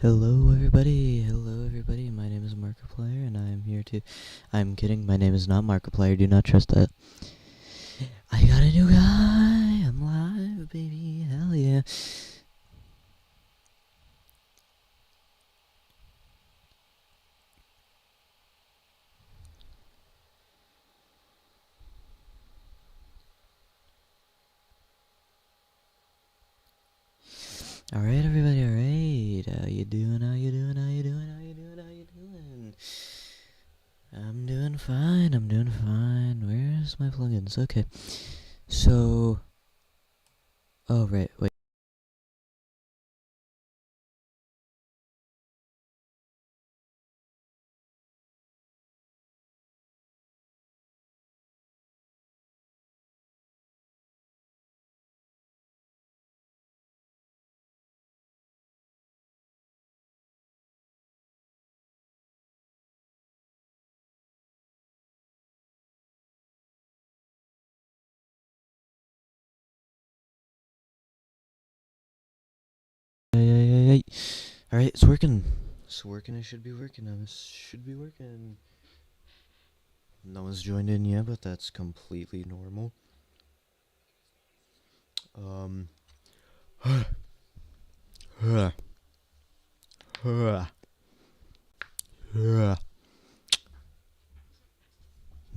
Hello everybody, my name is Markiplier and I am here to... I'm kidding, my name is not Markiplier, do not trust that. I got a new guy, I'm live, baby, hell yeah. Alright everybody, alright, how you doing, how you doing, how you doing, how you doing, how you doing? I'm doing fine, where's my plugins? Okay, so... Oh right, wait. Alright, it's working. It should be working, No one's joined in yet, but that's completely normal. Um. No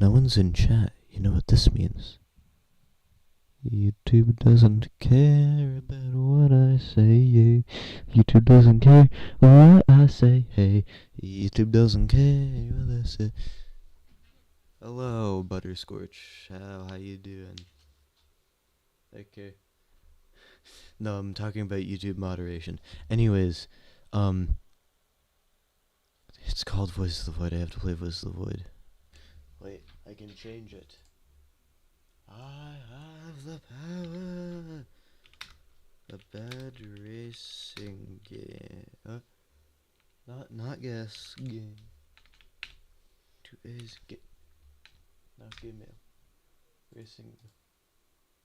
one's in chat. You know what this means? YouTube doesn't care about what I say, yeah. YouTube doesn't care what I say, hey. YouTube doesn't care what I say. Hello, Butterscorch. How you doing? Okay. No, I'm talking about YouTube moderation. Anyways, um, it's called Voice of the Void. I have to play Voice of the Void. Wait, I can change it. I have the power. A bad racing game. Not guess game. Today's game. Not game mail. Racing.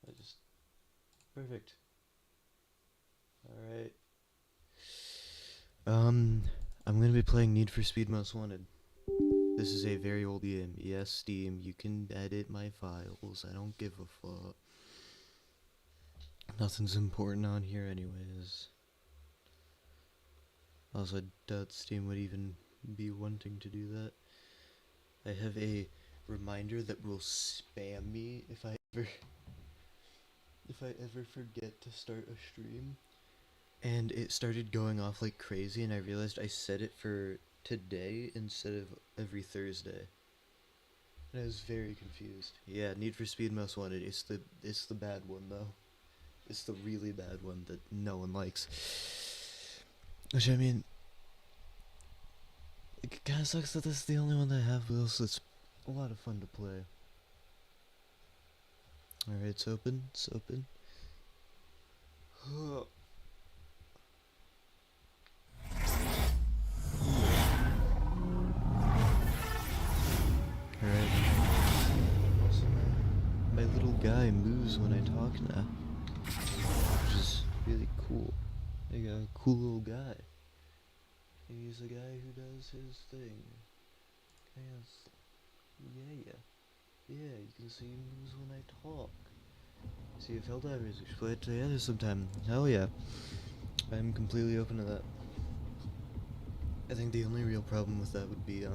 I just perfect. All right. I'm gonna be playing Need for Speed Most Wanted. This is a very old game. Yes, Steam. You can edit my files. I don't give a fuck. Nothing's important on here, anyways. Also, I doubt Steam would even be wanting to do that. I have a reminder that will spam me if I ever forget to start a stream. And it started going off like crazy, and I realized I set it for today instead of every Thursday. And I was very confused. Yeah, Need for Speed Most Wanted. It's the bad one though. It's the really bad one that no one likes. Which, I mean, it kind of sucks that this is the only one that I have, but also it's a lot of fun to play. Alright, it's open. It's open. Alright. Also, my little guy moves when I talk now, which is really cool. I got a cool little guy. He's a guy who does his thing. Yes. Yeah. Yeah, you can see he moves when I talk. See if Helldivers, we should play it together sometime. Hell yeah. I'm completely open to that. I think the only real problem with that would be,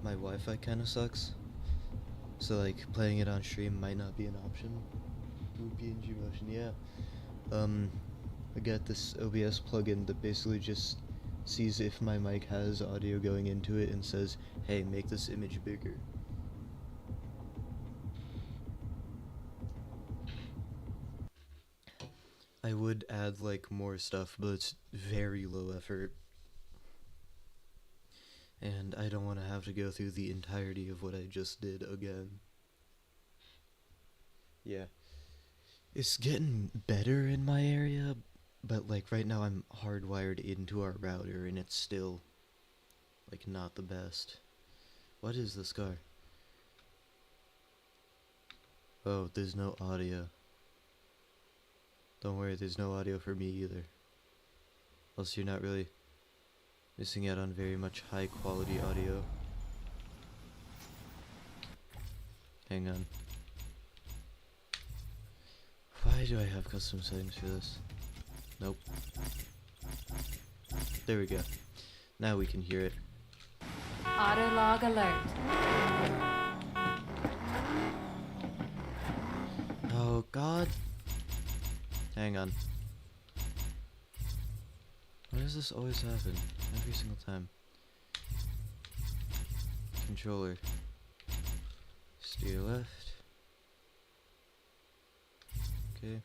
my Wi-Fi kinda sucks. So, like, playing it on stream might not be an option. Ooh, PNG motion, yeah. I got this OBS plugin that basically just sees if my mic has audio going into it and says, hey, make this image bigger. I would add, like, more stuff, but it's very low effort. And I don't want to have to go through the entirety of what I just did again. Yeah. It's getting better in my area, but, like, right now I'm hardwired into our router, and it's still, like, not the best. What is this car? Oh, there's no audio. Don't worry, there's no audio for me either. else you're not really missing out on very much high quality audio. Hang on. Why do I have custom settings for this? Nope. There we go. Now we can hear it. Autolog alert. Oh god. Hang on. Why does this always happen? Every single time. Controller. Steer left. Okay.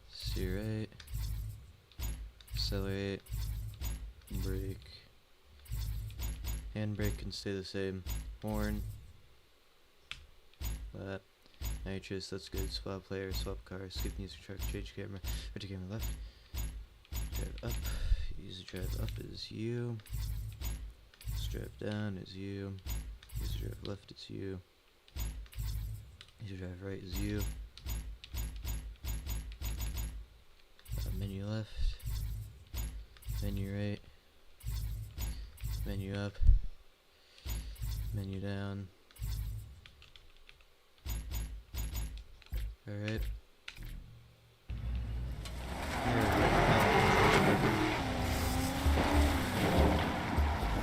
Steer right. Accelerate. Brake. Handbrake can stay the same. Horn. That. Nitrous, that's good. Swap player, swap car, skip music track, change camera, rotate camera left. Drive up. Use drive up is you. Drive down is you. Use drive left is you. Use drive right is you. Menu left. Menu right. Menu up. Menu down. Alright.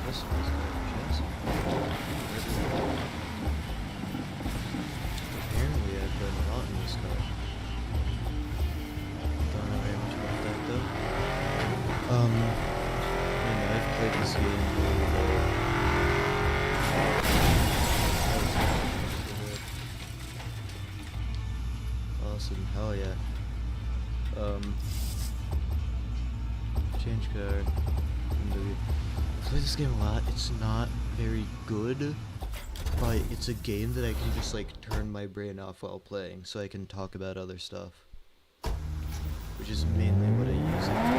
This one's got a chassis. Apparently I've done a lot in this car. Don't know very much about that though. I've played this game really low. Awesome, hell yeah. Change car. I play this game a lot. It's not very good, but it's a game that I can just like turn my brain off while playing so I can talk about other stuff. Which is mainly what I use it for.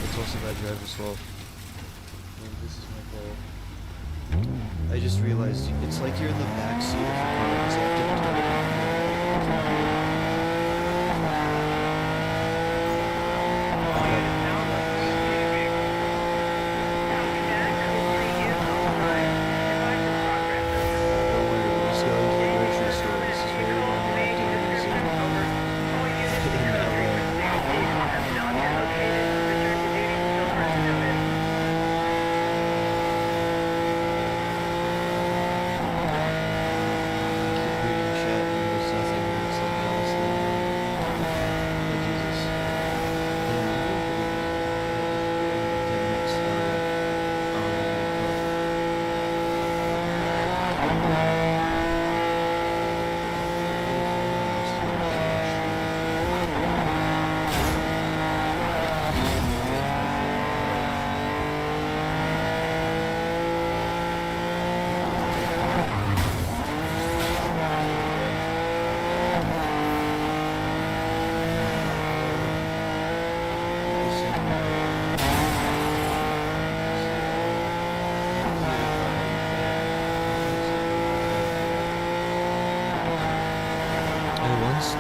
It's also that driver's fault. This is my fault. I just realized it's like you're in the back seat of the car, so I have to turn it.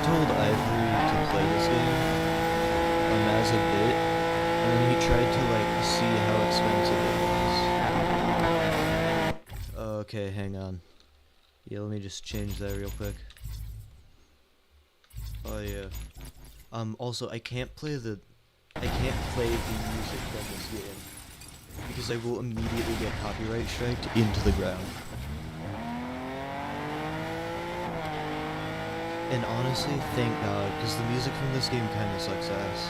Told Ivory to play this game as a bit, and then he tried to like see how expensive it was. Okay, hang on. Yeah, let me just change that real quick. Oh yeah. Also I can't play the music from this game because I will immediately get copyright striked into the ground. And honestly, thank God, because the music from this game kind of sucks ass.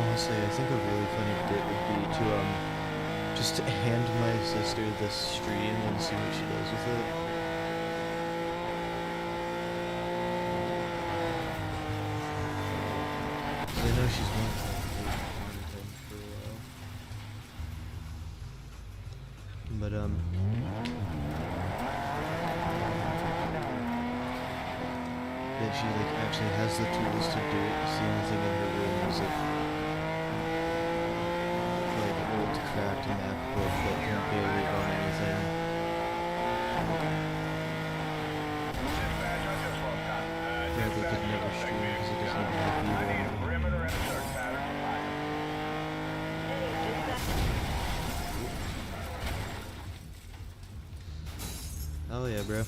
Honestly, I think a really funny bit would be to, just hand my sister this stream and see what she does with it. Because I know she's one thing. But that she like actually has the tools to do it. The only thing in her room is like old cracked MacBook that can barely run anything. Bradley could never stream because it doesn't even have VRAM. Oh yeah, bro.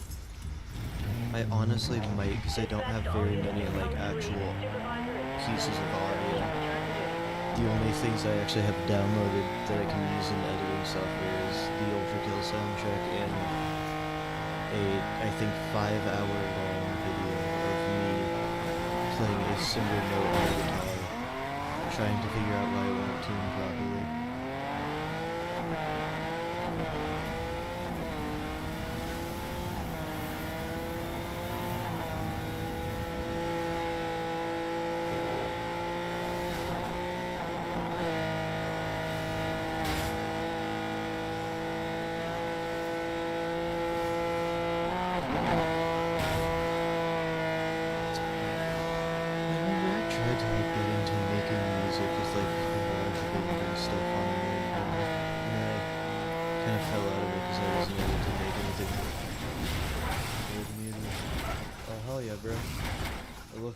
I honestly might, because I don't have very many like actual pieces of audio. The only things I actually have downloaded that I can use in editing software is the Overkill soundtrack and I think 5-hour long video of me playing a single note on the guitar, trying to figure out why it won't tune properly.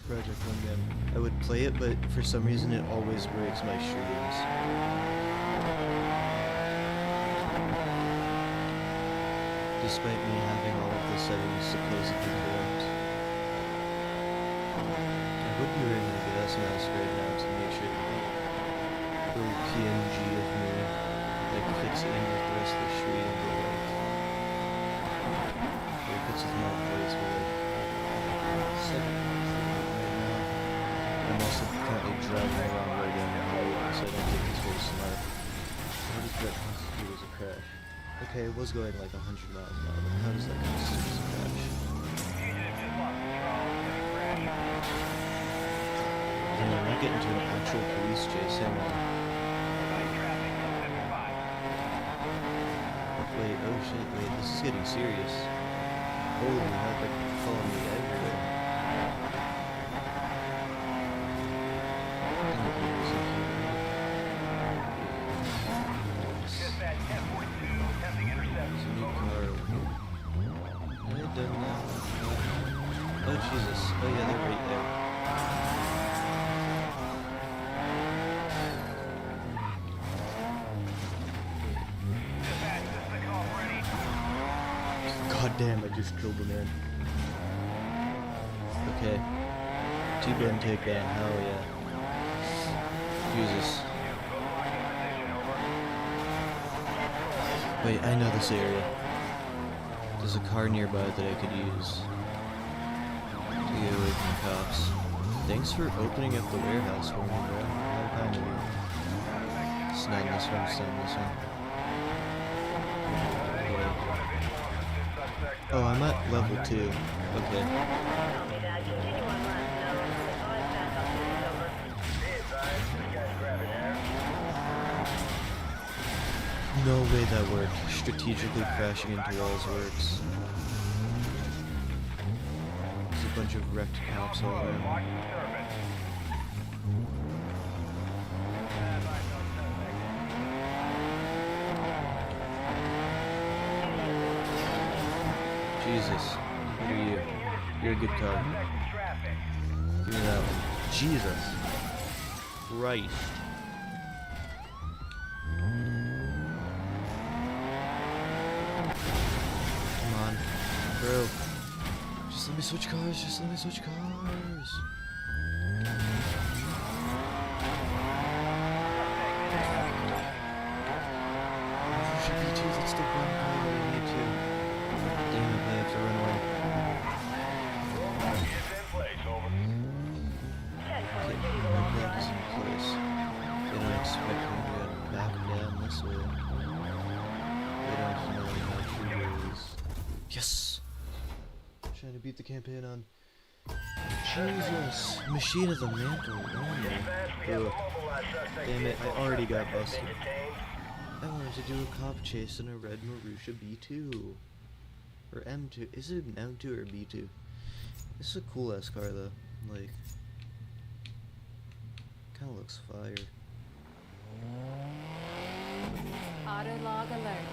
Project Wingman. I would play it, but for some reason it always breaks my streams. Despite me having all of the settings supposedly correct. I would be wearing a gas mask right now to make sure that the little PNG of me like fits in with the rest of the stream, but like it fits with my voice, but like I'm also currently driving around right now in Hollywood, so I don't think it's very smart. What does that constitute as a crash? Okay, it was going like 100 miles an hour, but how does that constitute as a crash? Then I'm not getting into an actual police chase, hang on. Wait, oh shit, wait, this is getting serious. Holy hell, they're following me everywhere. Oh Jesus, oh yeah, they're right there. God damn, I just killed the man. Okay. T-bone takedown, hell yeah. Jesus. Wait, I know this area. There's a car nearby that I could use to get away from the cops. Thanks for opening up the warehouse for me, bro. How kind of you. Snag this one, snag this one. Okay. Oh, I'm at level 2. Okay. No way that worked. Strategically crashing into walls works. There's a bunch of wrecked cops all around. Jesus. What are you? You're a good car. Give me that one. Jesus. Christ. Bro, just let me switch cars, just let me switch cars. Should be two, that's the one car that I need to. Damn it, I have to run away. Okay, my block is in place. They don't expect me to back down this way. They don't know how true it is. Yes! Trying to beat the campaign on Jesus, Machine of the Mantle only. Ugh. Damn it, I already got busted. I wanted to do a cop chase in a red Marusha B2. Or M2. Is it an M2 or B2? This is a cool ass car though. Like, kind of looks fire. Auto log alert.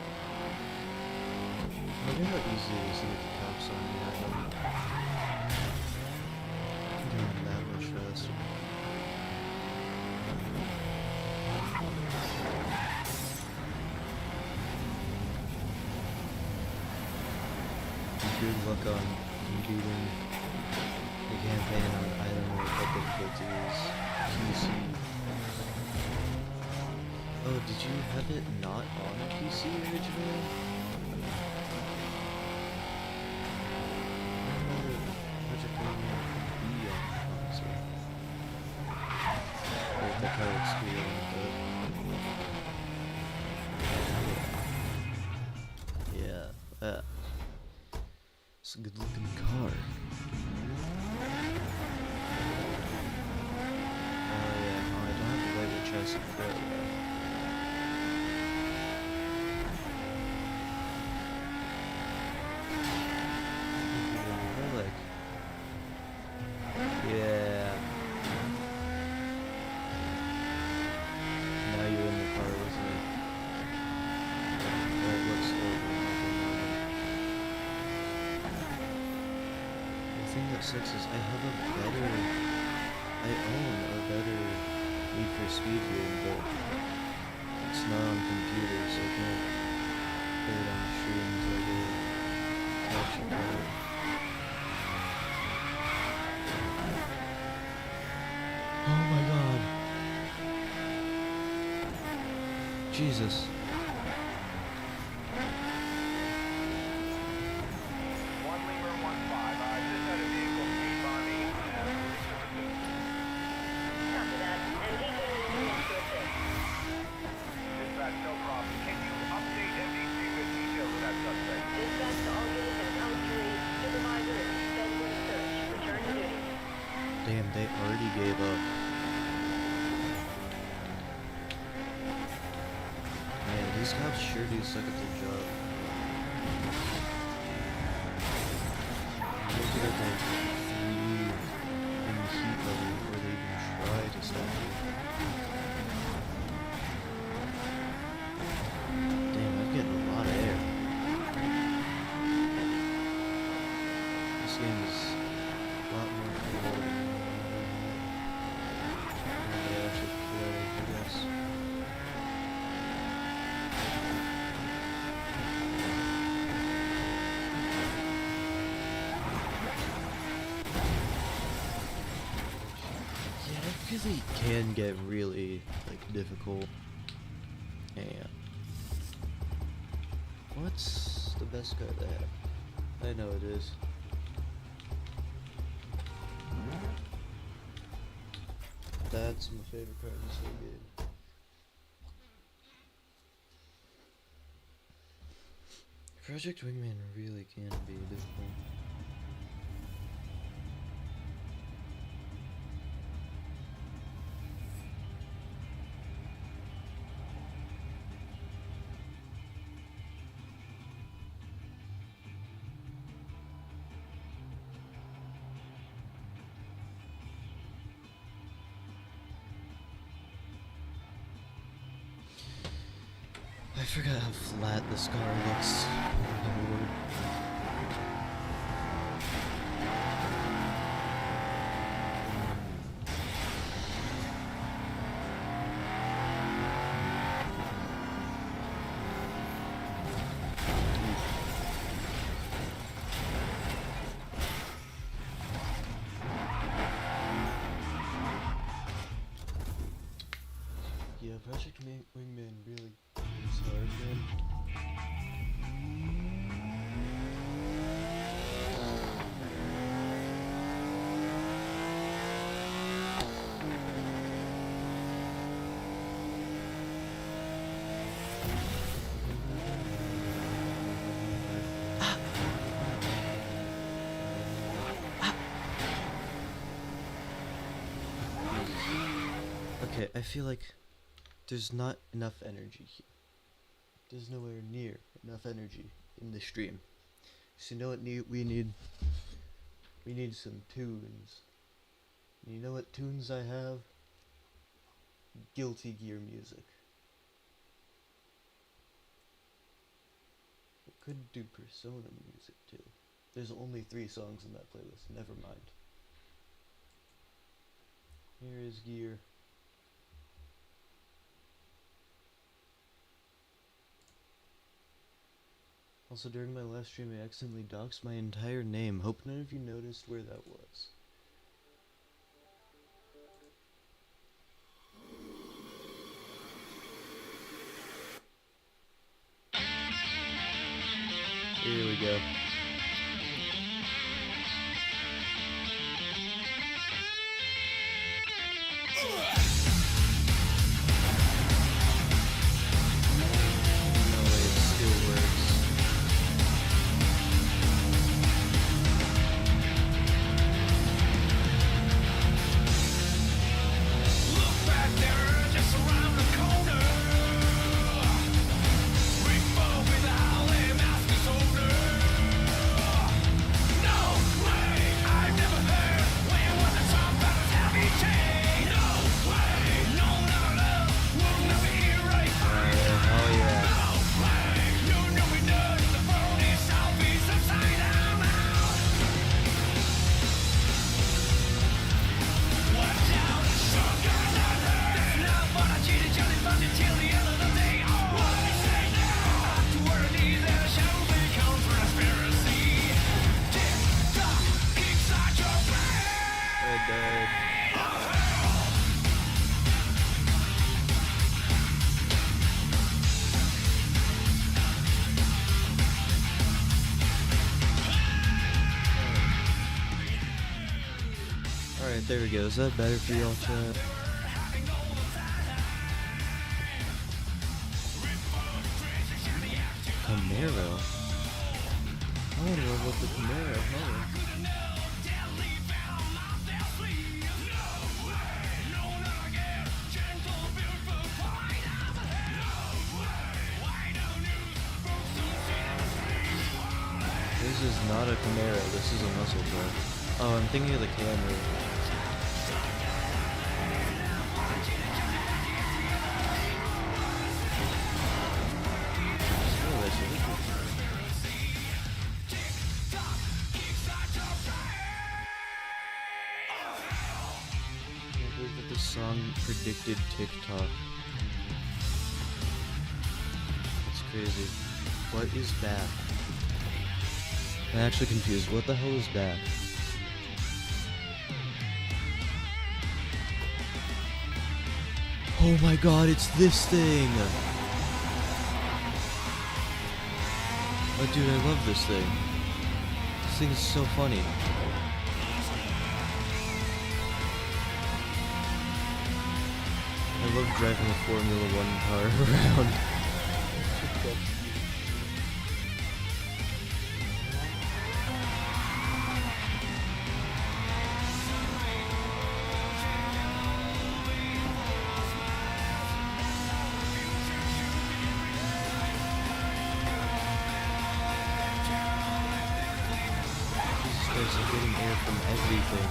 I wonder how easy it is to get the cops on me right now. I'm doing that much faster. Good luck on completing the campaign on I don't know what difficulty is. PC. Oh, did you have it not on PC originally? I don't know that Project Wingman could be on console. Wait, that car looks cool like that. Yeah, that. It's a good looking car. Oh yeah, no, I don't have to write the chassis for it though. Relic. Yeah. Now you're in the car with me. That looks horrible. The thing that sucks is I own a better Need for Speed game, but it's not on computer, so I can't play it on the stream until I get a capture card. Oh my god. Jesus. Damn, they already gave up. Man, these cops sure do suck at their job. They have to get like 3 in the heat level before they even try to stop you. Damn, I'm getting a lot of air. This game is a lot more cool than I actually play, I guess. Yeah, it really can get really, like, difficult. And what's the best card they have? I know it is. That's my favorite card in this whole game. Project Wingman really can be difficult. I forgot how flat the scar looks on the board. Yeah, Project Wingman really is hard, man. Okay, I feel like there's not enough energy here. There's nowhere near enough energy in the stream. So you know what we need? We need some tunes. And you know what tunes I have? Guilty Gear music. I could do Persona music too. There's only 3 songs in that playlist, never mind. Here is Gear. Also, during my last stream, I accidentally doxed my entire name. Hope none of you noticed where that was. Here we go. No way it still works. Alright, there we go. Is that better for y'all, chat? Camaro? I want to know about the Camaro. Huh? This is not a Camaro, this is a muscle truck. Oh, I'm thinking of the Camry. Oh, that's interesting. I can't believe that this song predicted TikTok. That's crazy. What is back? I'm actually confused. What the hell is back? Oh my god, it's this thing! Oh dude, I love this thing. This thing is so funny. I love driving a Formula 1 car around. I'm getting air from everything.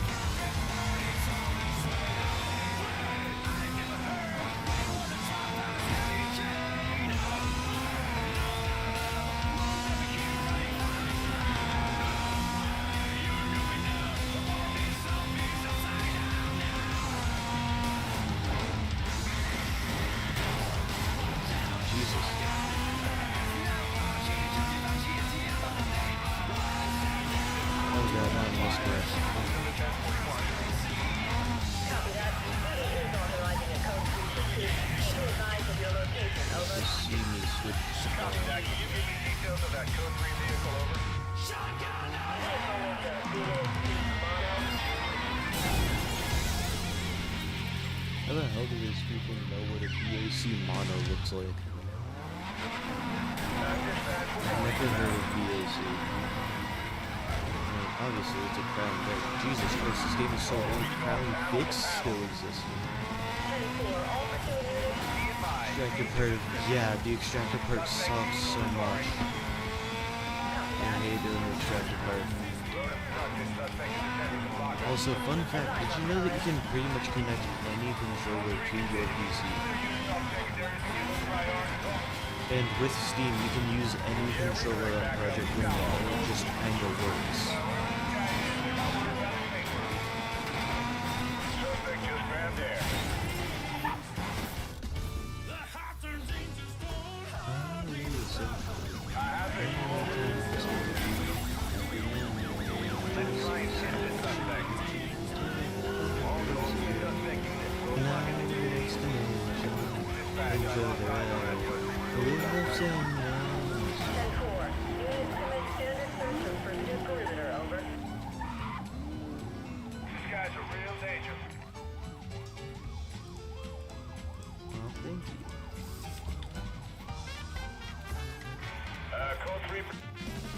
Jesus. Oh god, not in this place. Just see me switch. How the hell do these people know what a BAC mono looks like? I've never heard of BAC. I mean, obviously it's a Crown Vic. Jesus Christ, this game is so old. Crown Vics still exist. Extractor part, yeah, the extractor part sucks so much. I hate doing the extractor part. Also, fun fact, did you know that you can pretty much connect any controller to your PC? And with Steam, you can use any controller on Project Wingman, and it just kinda works.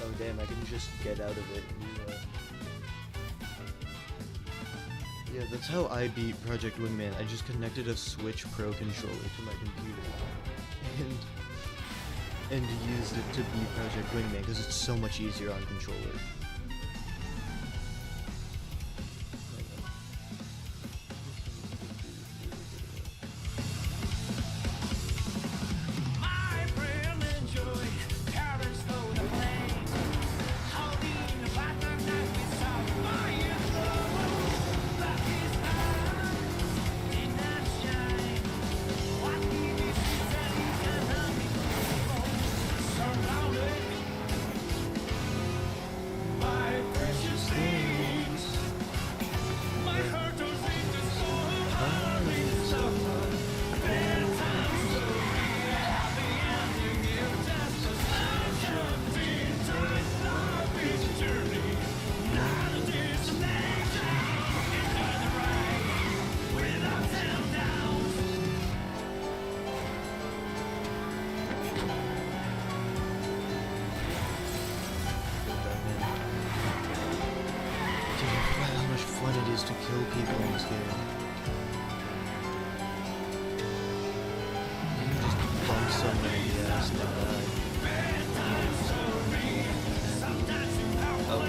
Oh damn, I can just get out of it. Yeah, that's how I beat Project Wingman. I just connected a Switch Pro controller to my computer. And used it to beat Project Wingman because it's so much easier on controller. To kill people in this game. You can just bump someone in the ass and die. Oh.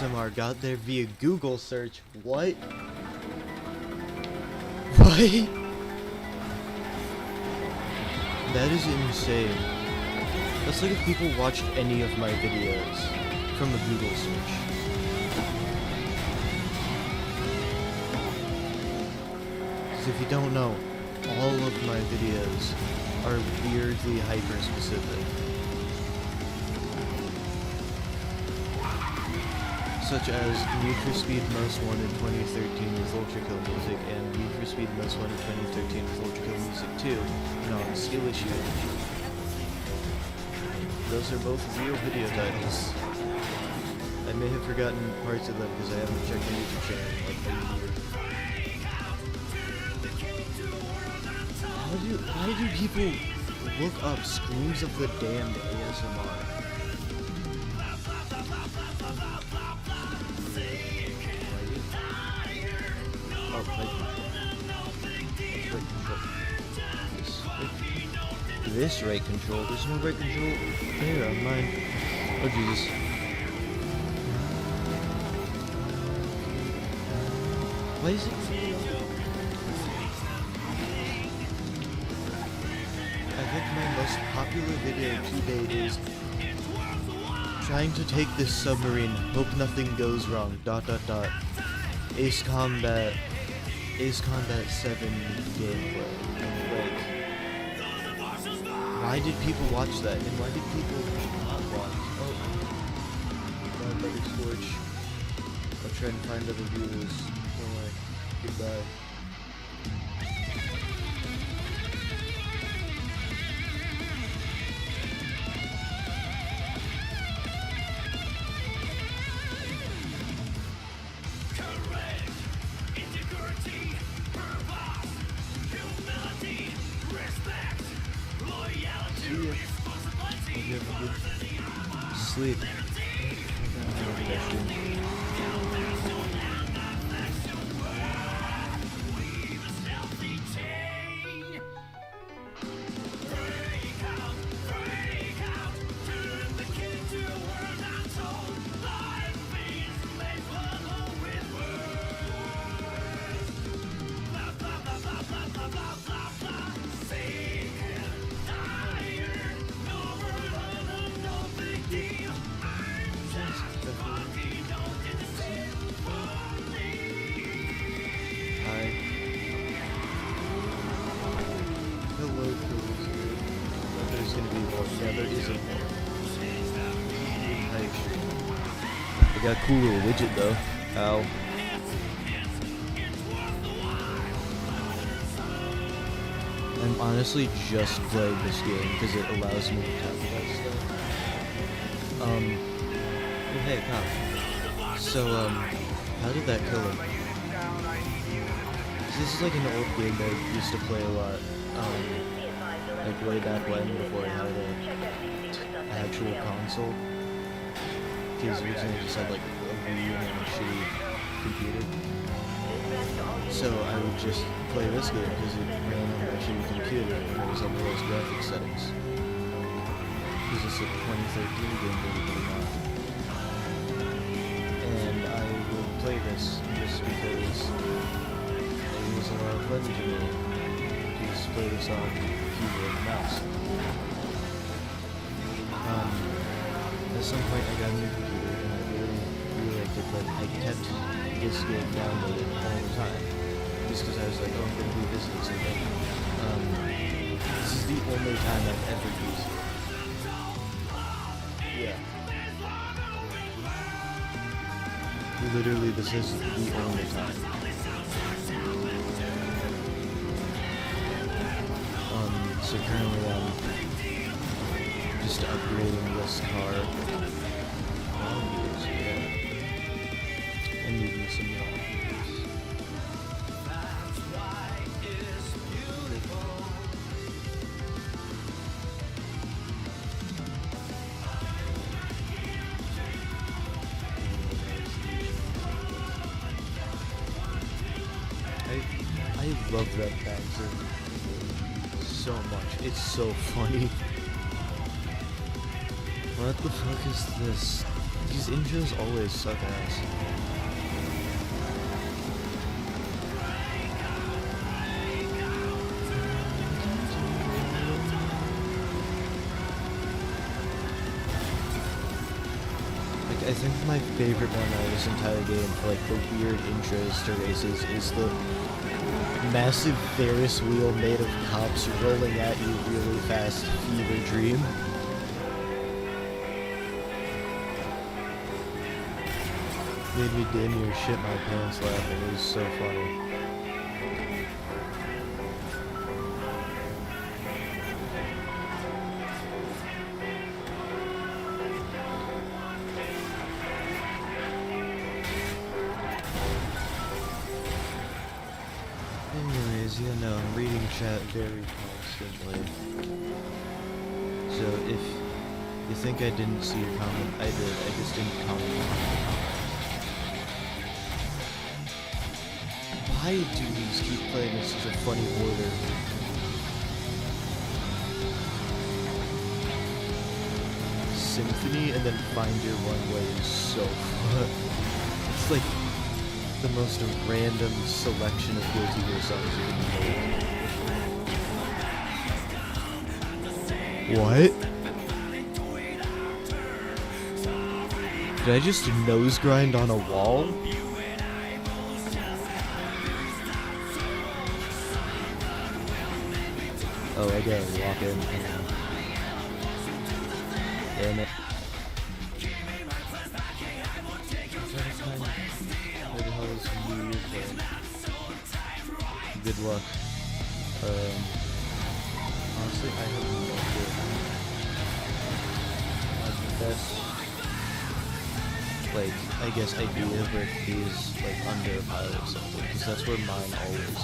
ASMR got there via Google search. What? What? That is insane. That's like if people watched any of my videos from a Google search. Because if you don't know, all of my videos are weirdly hyper-specific. Such as Need for Speed Most Wanted 2013 with Ultra Kill Music and Need for Speed Most Wanted 2013 with Ultra Kill Music 2 non-skill issue. Those are both real video titles. I may have forgotten parts of them because I haven't checked my YouTube channel in like a year. Why do people look up Screams of the Damned ASMR? This rate control. There's no rate control there on mine. Oh Jesus. Why is it? I think my most popular video to date is trying to take this submarine, hope nothing goes wrong. ... Ace Combat 7 gameplay. Like, why did people watch that? And why did people not watch? Oh, my brother Scorch. I'll try and find other viewers. Don't worry. Goodbye. sleep. I got a cool little widget though. Ow. I'm honestly just playing this game because it allows me to talk about stuff. Oh, hey, pal. So, how did that kill him? This is like an old game that I used to play a lot. Like way back when, before I had an actual console. Because originally I just had like a Wii and a shitty computer. So I would just play this game because it ran on my shitty computer and it was on the lowest graphics settings. Because it's a 2013 game, believe it or not. And I would play this just because it was a lot of fun to me to just play this on keyboard and mouse. At some point I got a new computer and I really liked it, but I kept this game downloaded all the time. Just because I was like, oh, I'm going to revisit something. This is the only time I've ever used it. Yeah. Literally, this is the only time. So currently I'm just upgrading this car. Yeah. And needing some gears. I love Red Bags so much. It's so funny. What the fuck is this? These intros always suck ass. Like, I think my favorite one out of this entire game for like the weird intros to races is the massive Ferris wheel made of cops rolling at you really fast fever dream. Made me damn near shit my pants laughing. It was so funny. Anyways, yeah, no, I'm reading chat very constantly. So if you think I didn't see your comment, I did. I just didn't comment. Why do these keep playing in such a funny order? Symphony and then Find Your One Way is so fun. It's like the most random selection of Guilty Gear songs you can make. What? Did I just nose grind on a wall? Oh, I gotta walk in. Damn it. Where the hell is New Year playing? Good luck. Honestly, I have no idea. My best, like, I guess idea where it is, like, under a pile or something, because that's where mine always go.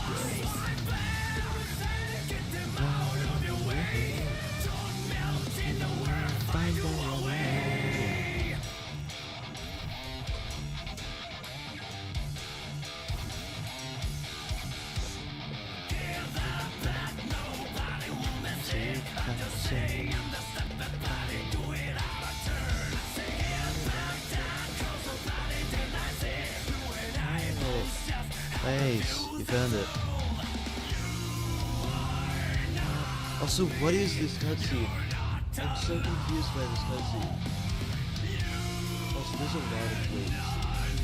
Find the way. Nice, you found it. Also, what is this cutscene? I'm so confused by this cutscene. Also, there's a lot of ways,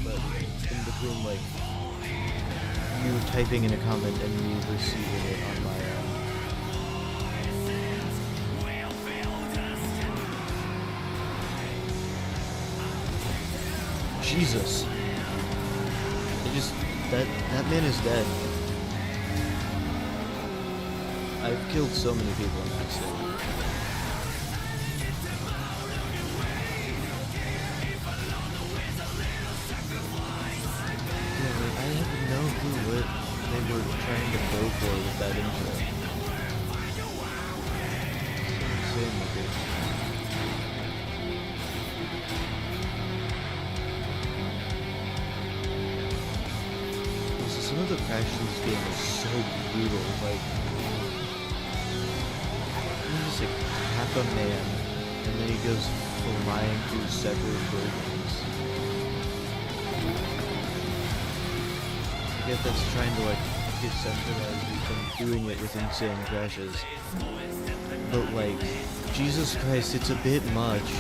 but in between, like, you typing in a comment and me receiving it on my own. Jesus. That man is dead. I've killed so many people in that city. Yeah, like, I have no clue what they were trying to go for with that intro. It's so insane looking. Some of the crashes in this game are so brutal, like, you just like tap a man, and then he goes flying through several buildings. I get that's trying to like decentralize you from doing it with insane crashes. But like, Jesus Christ, it's a bit much.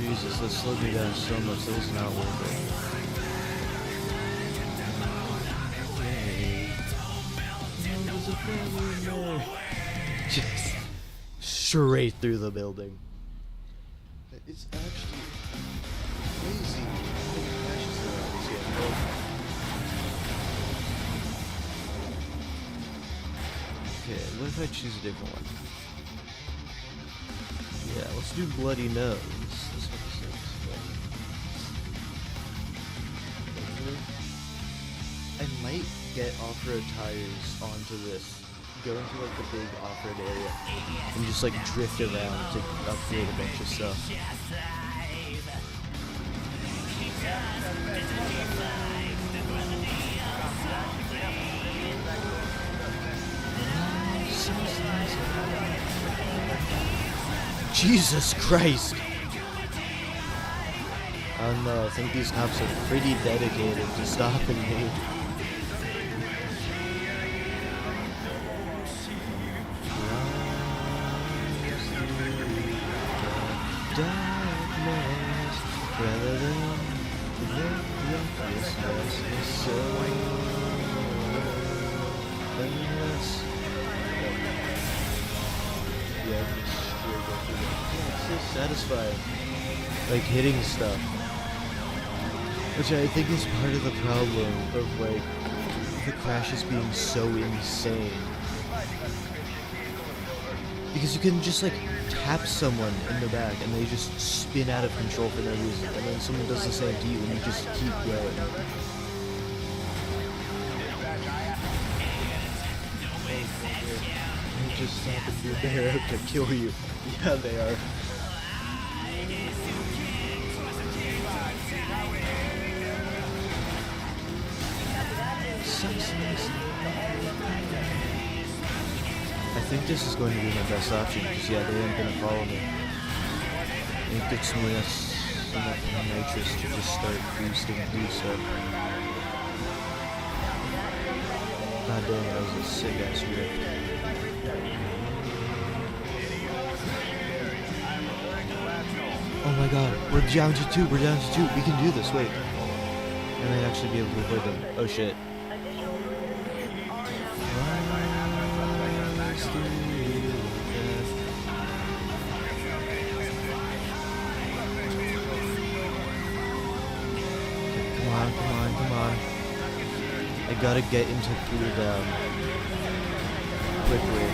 Jesus, that slowed me down so much, that was not worth it. Yay. No, there's a family in there. Just straight through the building. It's actually crazy how many crashes there are in this game. Okay, what if I choose a different one? Yeah, let's do Bloody Nose. This one sucks. I might get off-road tires onto this, go into like the big off-road area, and just like drift around to upgrade a bunch of stuff. Jesus Christ! Oh no, I think these cops are pretty dedicated to stopping me. Darkness, rather than the Christmas so yeah, it's so satisfying. Like hitting stuff. Which I think is part of the problem of like the crashes being so insane. Because you can just like tap someone in the back and they just spin out of control for no reason, and then someone does the same to you and you just keep going. They just stop and do they're out to kill you. Yeah, they are. I think this is going to be my best option because yeah, they aren't going to follow me. I think it's enough nitrous to just start boosting and do stuff. God dang, that was a sick ass rift. Oh my god, we're down to 2, we can do this, wait. I might actually be able to avoid them. Oh shit. Come on. I gotta get into cooldown quickly,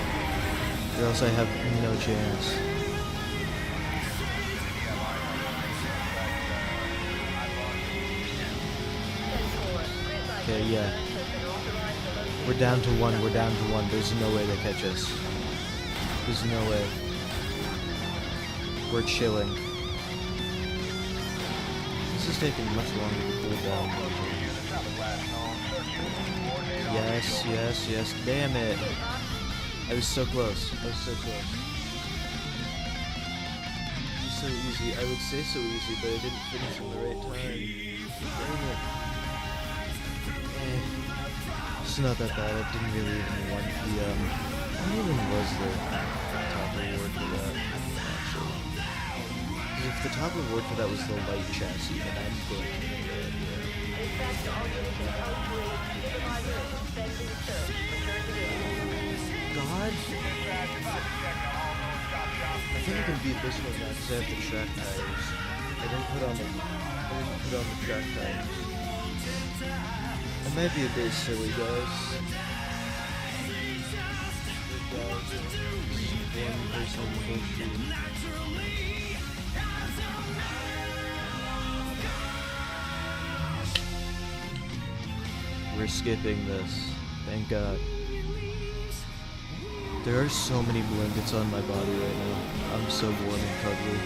or else I have no chance. Okay, yeah. We're down to one. There's no way they catch us. There's no way. we're chilling. This is taking much longer to cool down. Yes, yes, yes. Damn it. I was so close. I was so close. It was so easy. I would say so easy, but I didn't finish in the right time. Damn it. It's not that bad. I didn't really even want the, what even was the top reward for that, actually? 'Cause if the top reward for that was the light chassis, then I'm going to get it, yeah. God? I think I can beat this one now because I have the track tires. I didn't put on the track tires. I might be a bit silly, guys. One person on the whole stream. We're skipping this. Thank God. There are so many blankets on my body right now. I'm so warm and cuddly.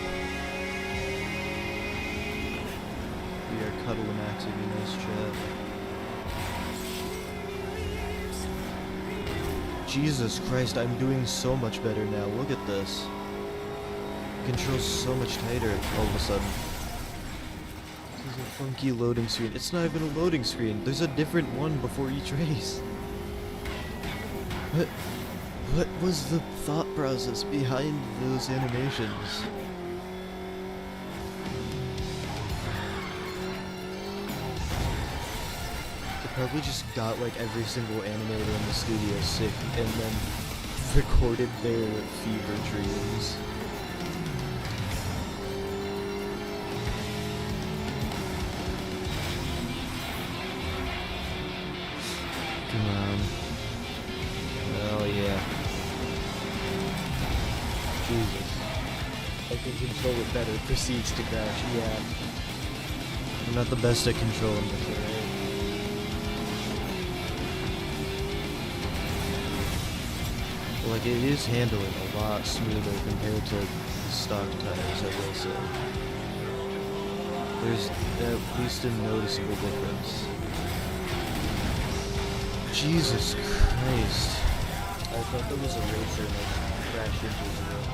We are cuddle-maxing in this chat. Jesus Christ, I'm doing so much better now. Look at this. Control's so much tighter all of a sudden. This is a funky loading screen. It's not even a loading screen. There's a different one before each race. What was the thought process behind those animations? They probably just got like every single animator in the studio sick and then recorded their fever dreams. Come on. Oh yeah. Jesus. I can control it better. Proceeds to crash. Yeah. I'm not the best at controlling this, alright? Like, it is handling a lot smoother compared to stock tires, I will say. There's at least a noticeable difference. Jesus Christ. I thought there was a racer that crashed into his wheel.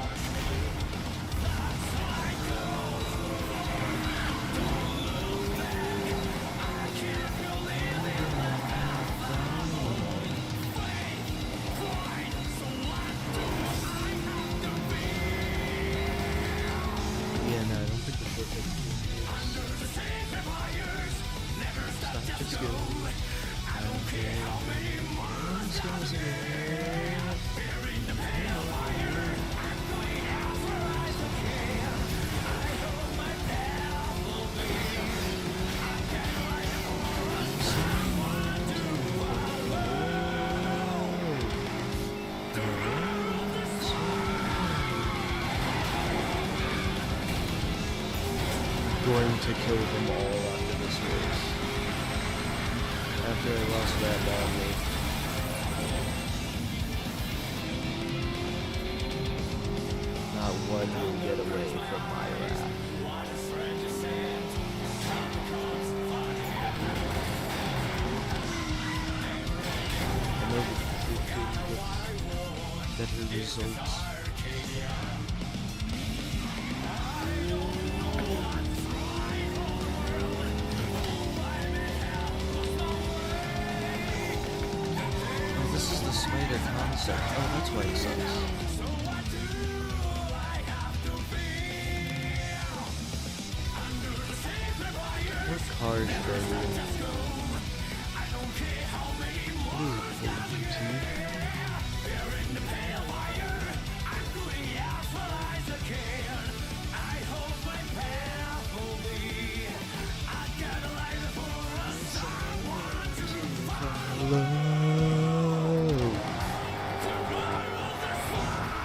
Yeah, no, I don't think the short takes Stop, just go. I don't care. Let's go, let's go. Going to kill them all after this race. After I lost that badly. Not one will get away from my wrath. I know that better results. This is the spider concept. Oh, that's why it sucks. What car should I win? Ooh, GT.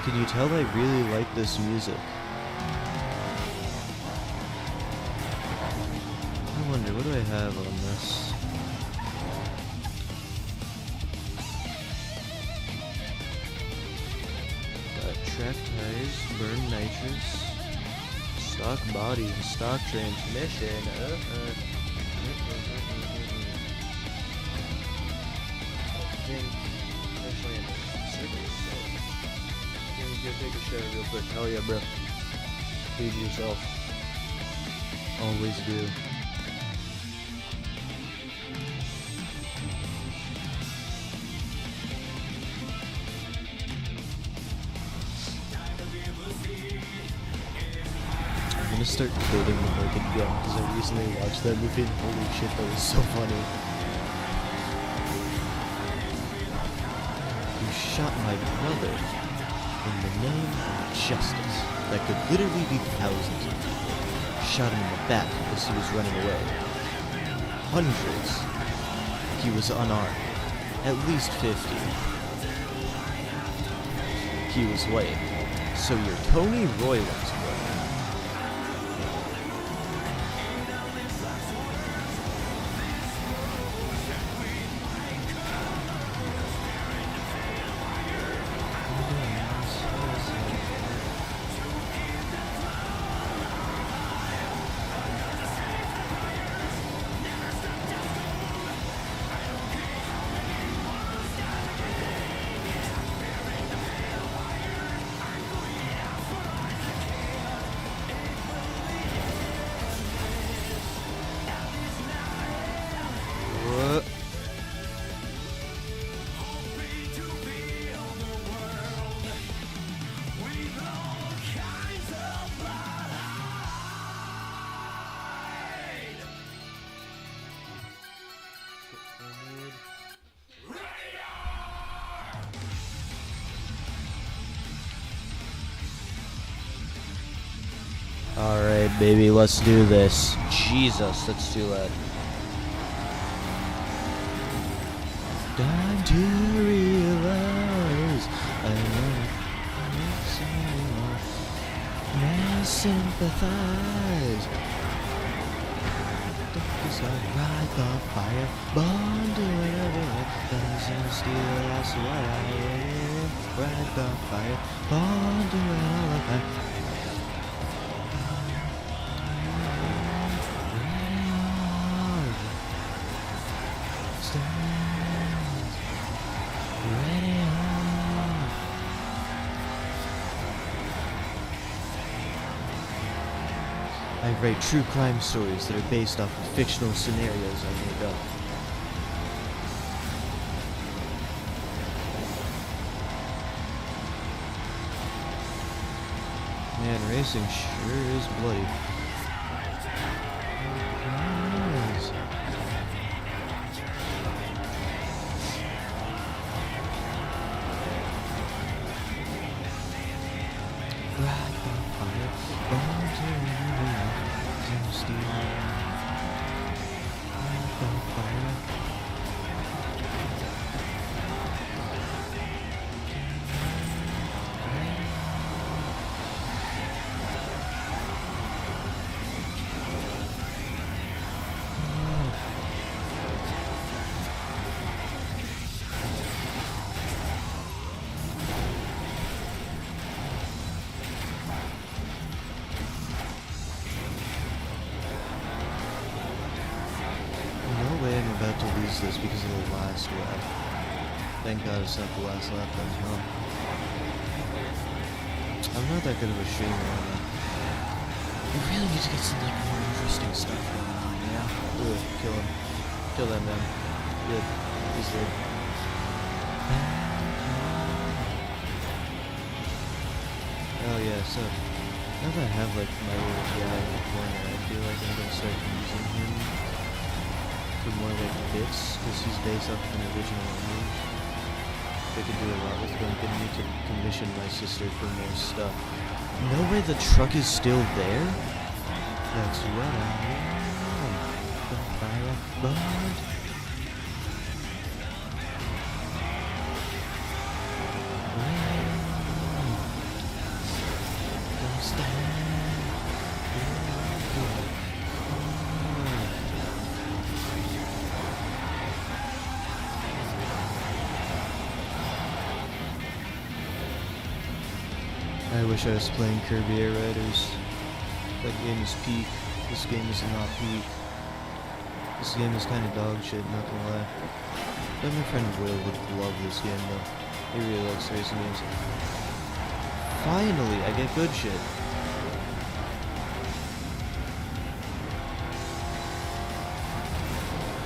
Can you tell I really like this music? I wonder, what do I have on this? Got track tires, burn nitrous. Stock bodies and stock transmission. Actually, can you go take a shower real quick? Hell yeah, bro. Feed yourself. Always do. I'm gonna start quoting the Naked Gun because I recently watched that movie and holy shit, that was so funny. You shot my brother in the name of justice. That could literally be thousands of people. Shot him in the back as he was running away. Hundreds. He was unarmed. At least 50. He was white. So you're Tony Royland's brother. What? Alright, baby, let's do this. Jesus, that's too loud. Time to realize I sympathize. Darkness I ride the fire, born to whatever doesn't steal. That's what I am. Ride the fire, born to all of that. I write true crime stories that are based off of fictional scenarios I made up. Man, racing sure is bloody. Yes. Ride the fire, born to steal. Ride the fire. No way I'm about to lose this because of the last lap. Thank God it's not the last lap then, huh? I'm not that good of a streamer, am I? We really need to get some like more interesting stuff going on, yeah? Ugh, kill him. Kill that man. Good. He's dead. Oh yeah, so now that I have like my little guy in the corner, I feel like I'm gonna start using him for more like bits, because he's based off of an original image. They could do a lot with him, getting me to commission my sister for more stuff. No way the truck is still there? That's what I am. The fire burned. Don't stand. I wish I was playing Kirby Air Riders. That game is peak. This game is not peak. This game is kind of dog shit, not gonna lie. But my friend Will would love this game though. He really likes racing games. Finally, I get good shit.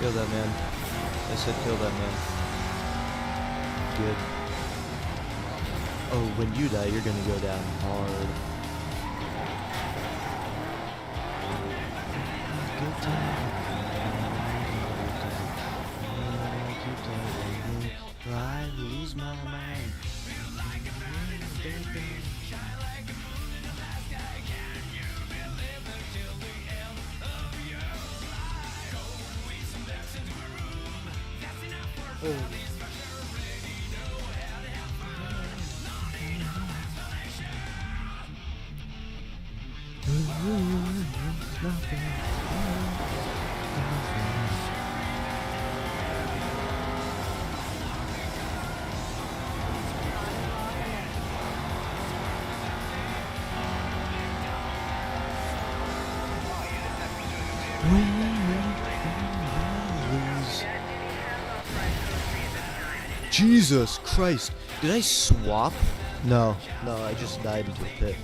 Kill that man. I said kill that man. Good. Oh, when you die, you're gonna go down hard. Good time. I lose my mind. Jesus Christ! Did I swap? No, I just died into a pit.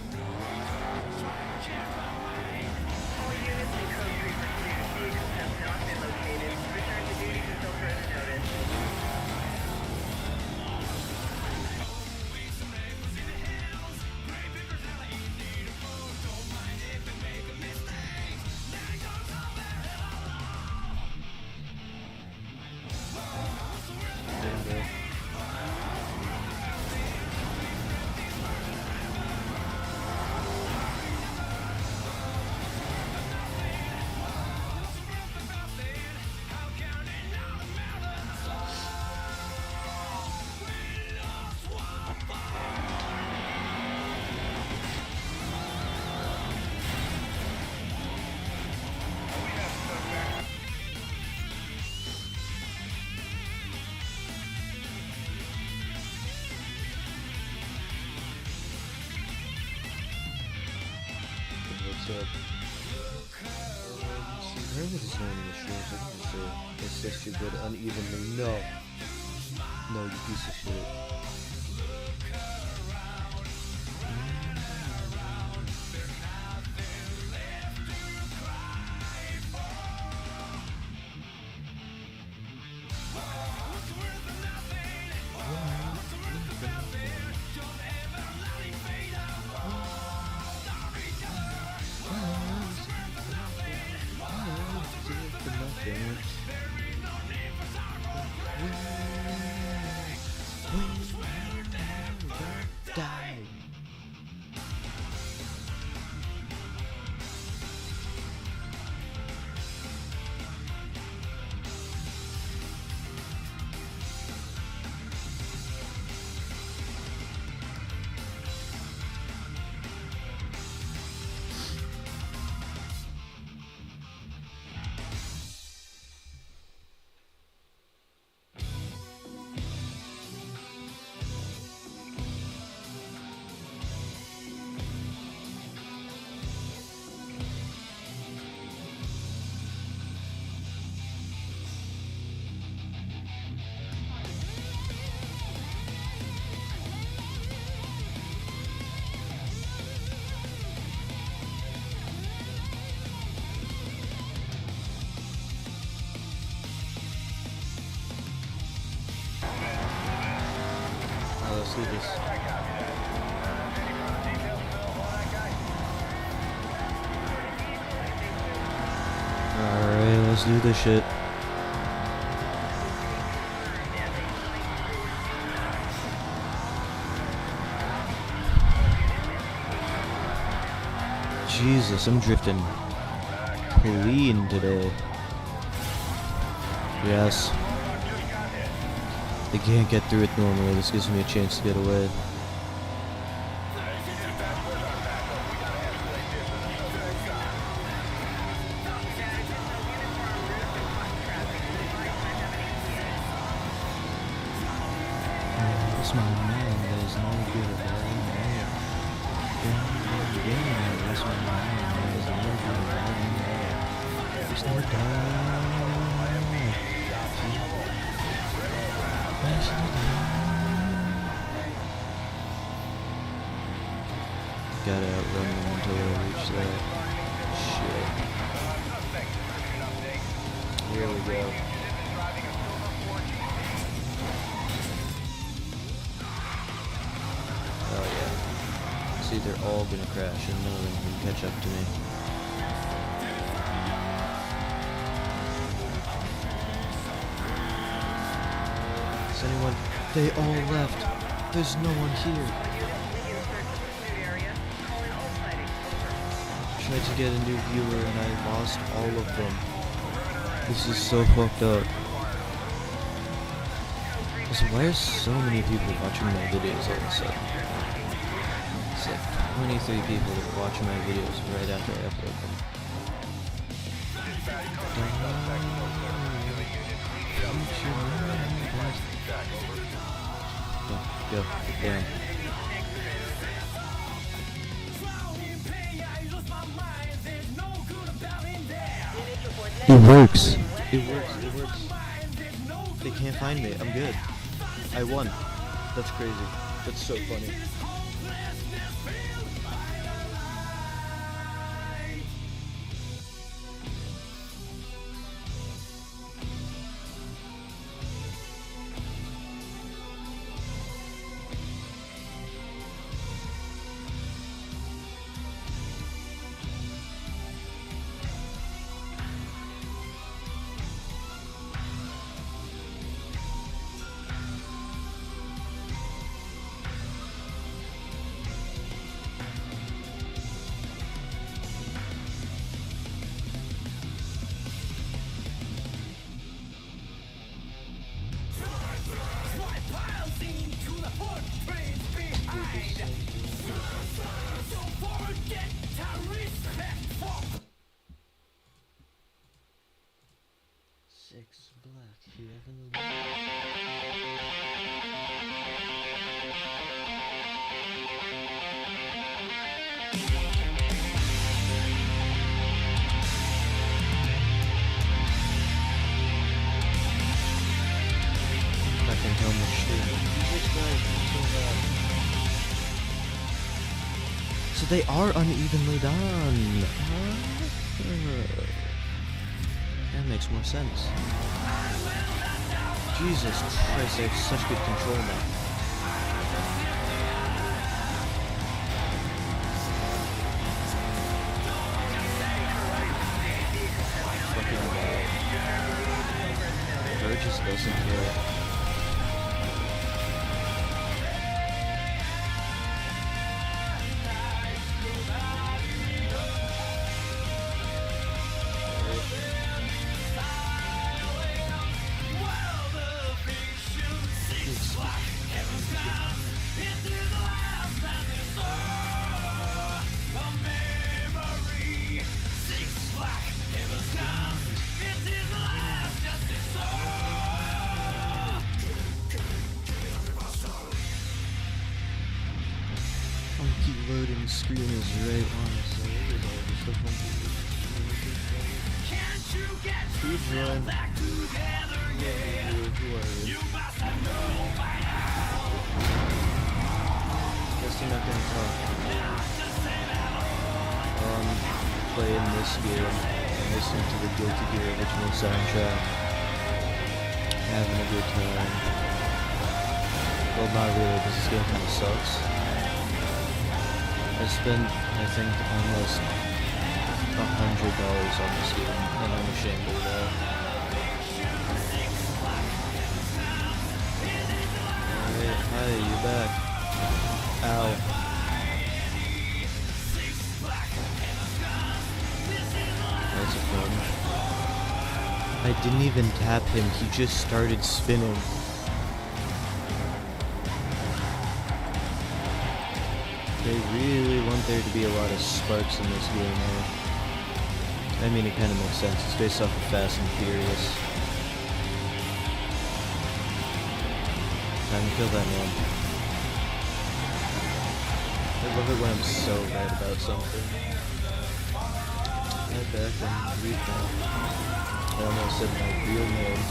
What's up? Apparently there's no one in the streams. I can just say it says you good unevenly. No. No, you piece of shit. Die. Let's do this. Alright, let's do this shit. Jesus, I'm drifting clean today. Yes. They can't get through it normally. This gives me a chance to get away. That's my mind. There's no good or bad in there. That's my mind. There's There's no doubt. There's no doubt. Gotta outrun them until I reach that. Shit. Here we go. Oh yeah. See, they're all gonna crash and none of them can catch up to me. Is anyone? They all left. There's no one here. Tried to get a new viewer and I lost all of them. This is so fucked up. So why are so many people watching my videos all of a sudden? It's like 23 people that watch my videos right after I upload them. Go, damn. It works. It works. It works. They can't find me. I'm good. I won. That's crazy. That's so funny. Six black heavenly. I can tell much shit. So they are unevenly done. That makes more sense. Jesus Christ, I have such good control now. Fucking Her just doesn't care. Loading screen is right on us, so who's run? Who are you? Guess you're not gonna talk. Playing this game and listening to the Guilty Gear original soundtrack. Having a good time. Well, not really, because this game kind of sucks. I spent, I think, almost $100 on this game, and I'm ashamed of that. Alright, hi, you back. Ow. That's a problem. I didn't even tap him, he just started spinning. They really want there to be a lot of sparks in this game, eh? I mean, it kind of makes sense. It's based off of Fast and Furious. Time to kill that man. I love it when I'm so right about something. Head back and read that. I almost said my real name.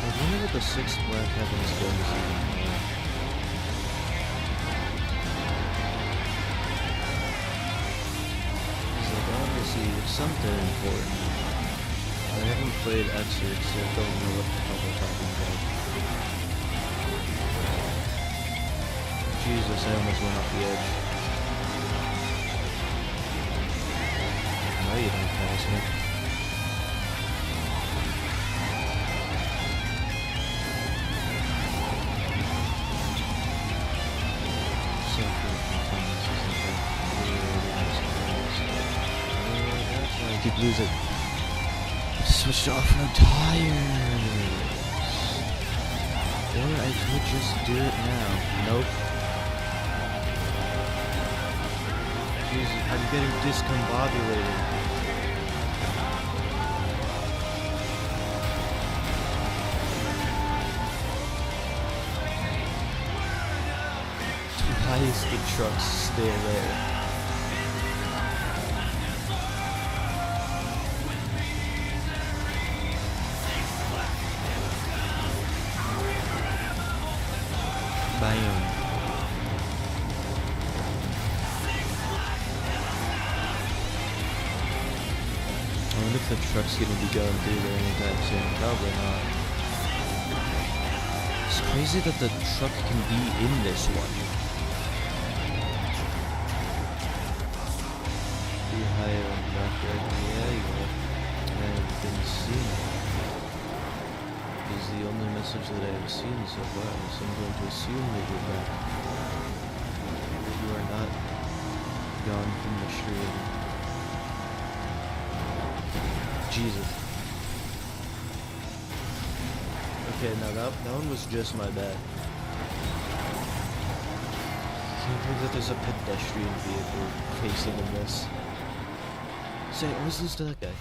I wonder what the sixth Black Heavens gun is even more. It's like, obviously, it's something important. I haven't played Exorc, so I don't know what the hell they're talking about. Jesus, I almost went off the edge. No, you don't pass me. That's why I keep losing. Switched off, I'm tired. Or I could just do it now. Nope. Jesus, I'm getting discombobulated. Why is the truck still there? Bam. I wonder if the truck's gonna be going through there anytime soon. Probably not. It's crazy that the truck can be in this one. Be higher on the back right? Yeah, you will. I haven't seen it. Is the only message that I have seen so far, so I'm going to assume that you're back. That you are not gone from the stream. Jesus. Okay, now that one was just my bad. Can't believe that there's a pedestrian vehicle facing in this. Say, I always lose to that guy.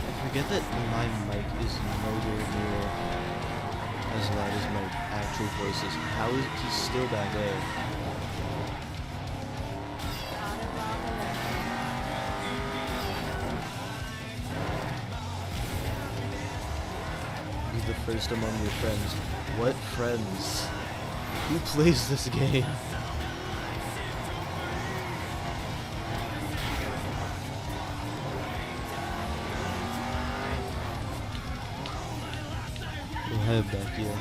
I forget that my mic is nowhere near as loud as my actual voice is. How is he still back there? Be the first among your friends. What friends? Who plays this game? I have back here.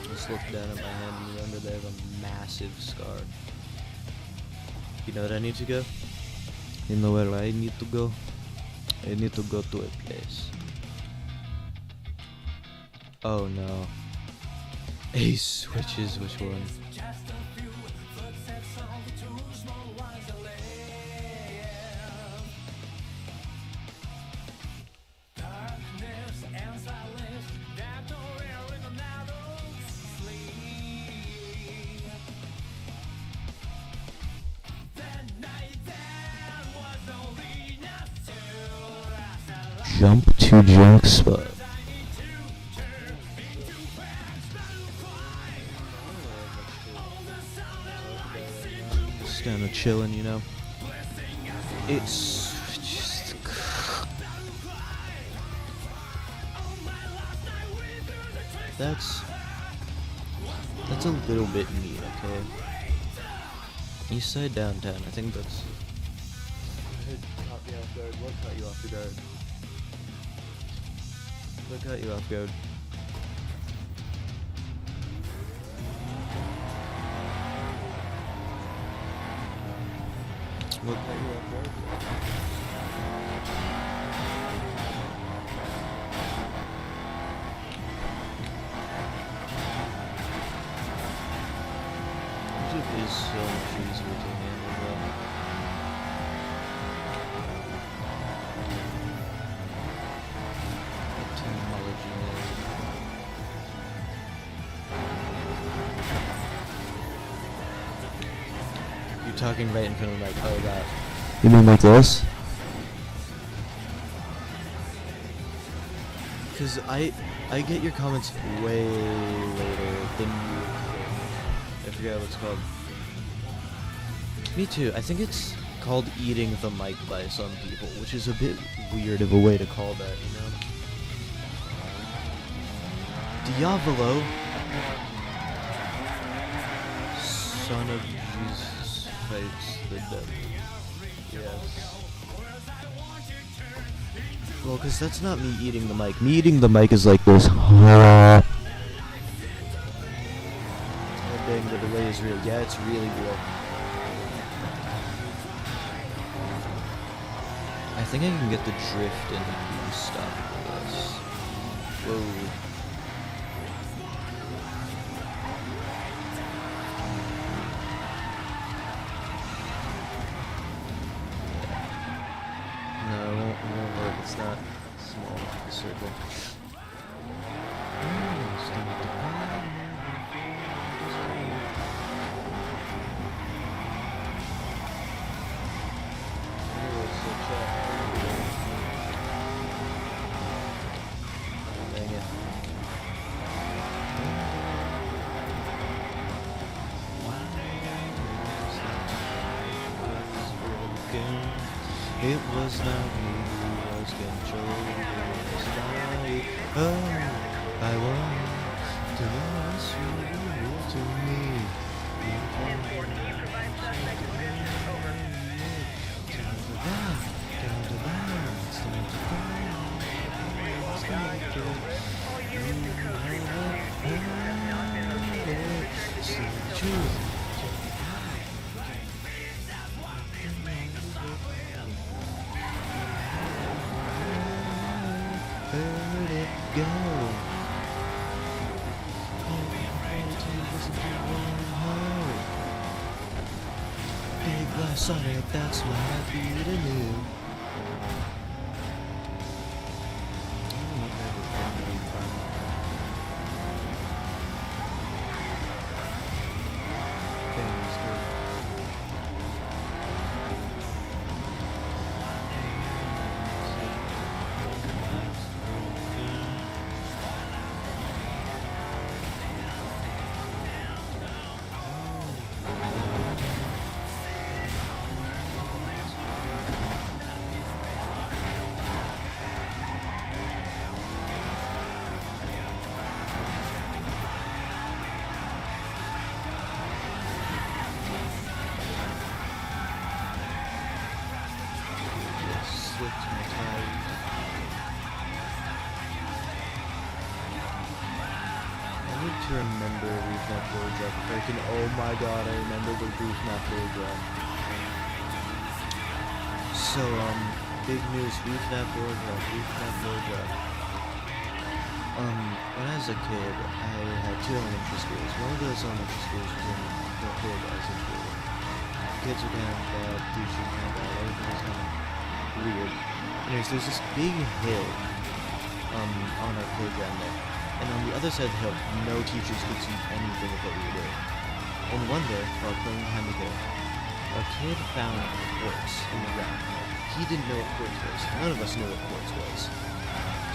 Just look down at my hand and remember that I have a massive scar. You know what I need to go? You know where I need to go? I need to go to a place. Oh no. Ace, which is which one? Jump to junk spot. Just kind of chilling, you know. It's just that's a little bit neat, okay. East side downtown. I think that's. It caught me off guard. What caught you off guard? What got you off guard? What got you off guard? Music is so much easier to handle though. Technology. talking right in front of the mic. Oh, that. You mean like this? Because I get your comments way later than you. I forget what it's called. Me too. I think it's called eating the mic by some people, which is a bit weird of a way to call that, you know? Diavolo, son of Jesus, fights the devil. Yes. Well, because that's not me eating the mic. Me eating the mic is like this. Oh, dang, the delay is real. Yeah, it's really real. I think I can get the drift and stop this. Whoa. No, it won't work. It's not small, the circle. Dang it. It was not me who was controlling, it was I. Oh, I want to lost you to me. Let it go. Big glass Sonic, that's what I beat to do. Slipped my tires. I need to remember Reefnap Blowjob. Freaking, oh my god, I remember the Reefnap Blowjob. So, big news, Reefnap Blowjob, Reefnap Blowjob. When I was a kid, I had two elementary schools. One of those elementary schools was in the hood as a kid. Kids were kind of bad, teachers kind of bad, everything was kind of weird. Anyways, there's this big hill on our playground there. And on the other side of the hill, no teachers could see anything of what we were doing. And one day, while playing behind the hill, a kid found quartz in the ground. He didn't know what quartz was. None of us knew what quartz was.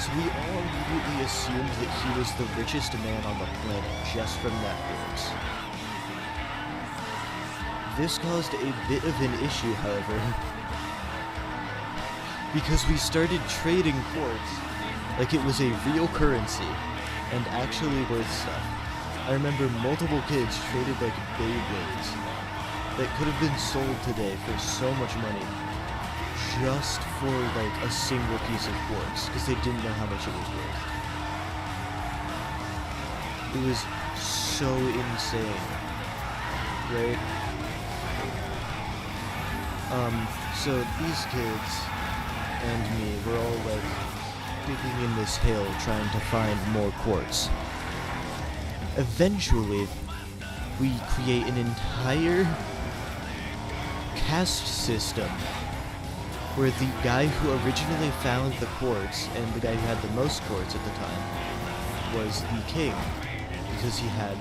So we all immediately assumed that he was the richest man on the planet just from that quartz. This caused a bit of an issue, however, because we started trading quartz like it was a real currency and actually worth stuff. I remember multiple kids traded like Beyblades that could have been sold today for so much money just for like a single piece of quartz because they didn't know how much it was worth. It was so insane, right? So these kids and me, we're all like digging in this hill trying to find more quartz. Eventually, we create an entire caste system where the guy who originally found the quartz and the guy who had the most quartz at the time was the king because he had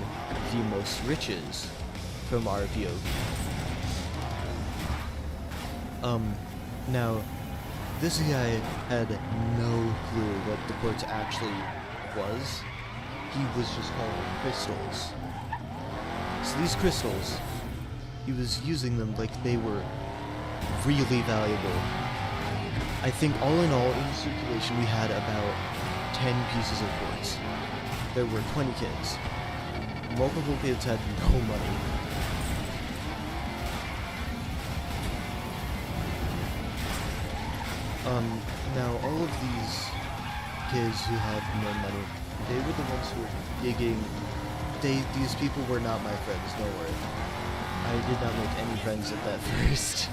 the most riches from our POV. Now, this guy had no clue what the quartz actually was. He was just calling them crystals. So these crystals, he was using them like they were really valuable. I think all in all, in circulation, we had about 10 pieces of quartz. There were 20 kids. Multiple kids had no money. Now all of these kids who had no money, they were the ones who were digging. These people were not my friends, don't worry. I did not make any friends at that first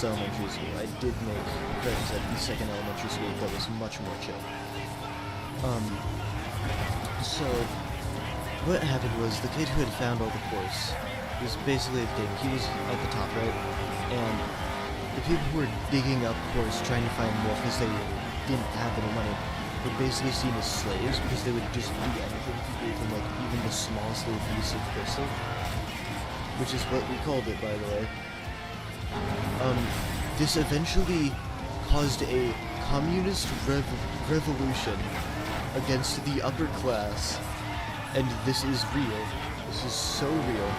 elementary school. I did make friends at the second elementary school that was much more chill. So what happened was the kid who had found all the quartz was basically a king. He was at the top, right? And the people who were digging up quartz trying to find more because they didn't have any money were basically seen as slaves because they would just do anything to give them like even the smallest little piece of crystal, which is what we called it, by the way. This eventually caused a communist revolution against the upper class, and this is real. This is so real.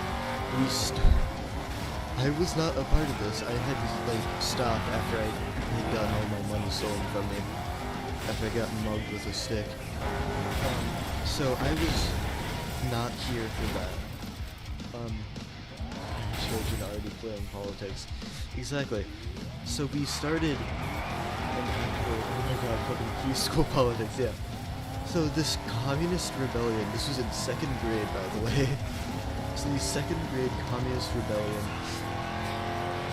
I was not a part of this. I had to like stop after I had gotten all my money stolen from me. After I got mugged with a stick. So I was not here for that. Children already playing politics. Exactly. So we started. Oh my god, fucking preschool politics, yeah. So this communist rebellion, this was in 2nd grade, by the way. So the 2nd grade communist rebellion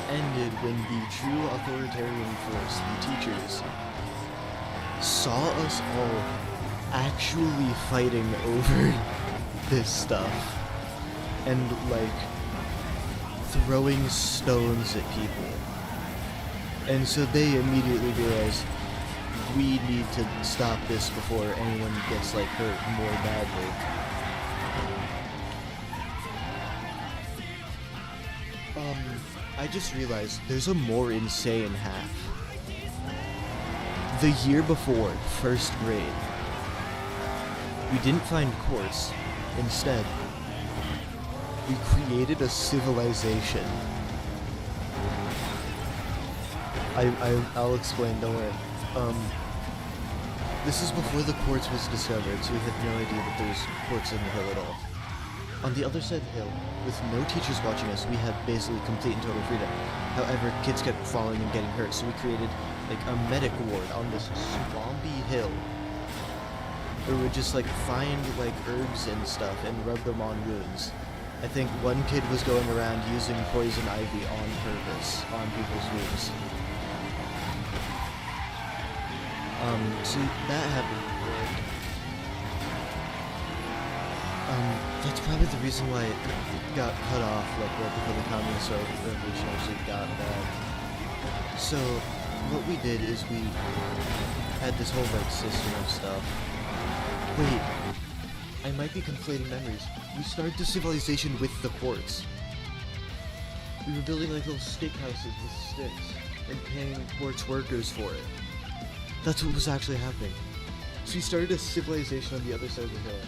ended when the true authoritarian force, the teachers, saw us all actually fighting over this stuff and like throwing stones at people. And so they immediately realized we need to stop this before anyone gets like hurt more badly. I just realized there's a more insane half. The year before, 1st grade, we didn't find quartz. Instead, we created a civilization. I'll explain, don't worry. This is before the quartz was discovered, so we had no idea that there was quartz in the hill at all. On the other side of the hill, with no teachers watching us, we had basically complete and total freedom. However, kids kept falling and getting hurt, so we created like a medic ward on this swampy hill. Where we would just like find like herbs and stuff and rub them on wounds. I think one kid was going around using poison ivy on purpose on people's wounds. So that happened. That's probably the reason why it got cut off, like right before the communist revolution actually got bad. So what we did is we had this whole like system of stuff. Wait, I might be conflating memories. We started the civilization with the quartz. We were building like little stick houses with sticks and paying quartz workers for it. That's what was actually happening. So we started a civilization on the other side of the hill.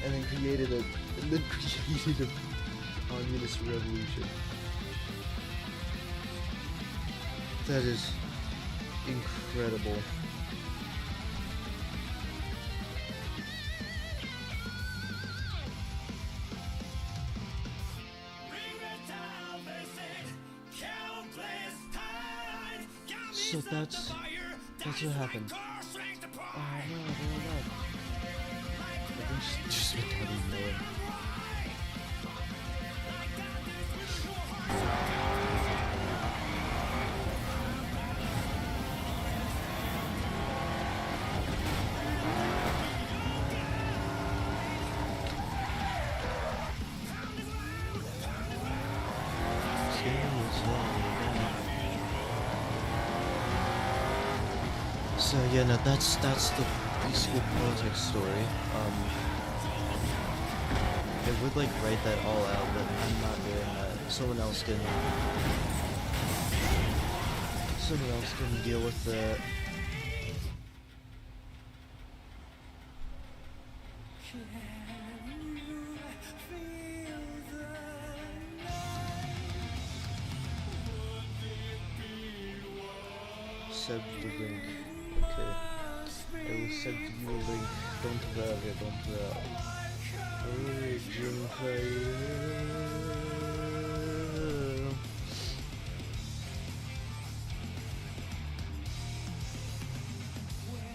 And then created a communist revolution. That is incredible. So that's what happened. Oh no, no. I think just went down in nowhere. So yeah, no, that's the preschool politics story. I would like write that all out, but I'm not doing that. someone else can deal with that. Send the link. Okay. I will send you a link. Don't worry, don't worry. Origin fire.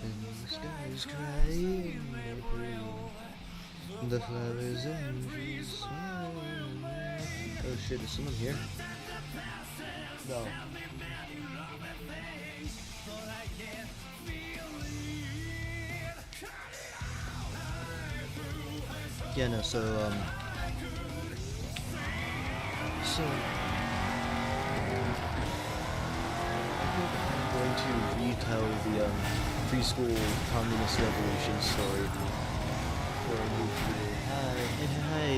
And the sky is crying, the flowers and trees sway. Oh shit, is someone here? No. Yeah, no, so I'm going to retell the preschool communist revolution story for a new crew. Hi.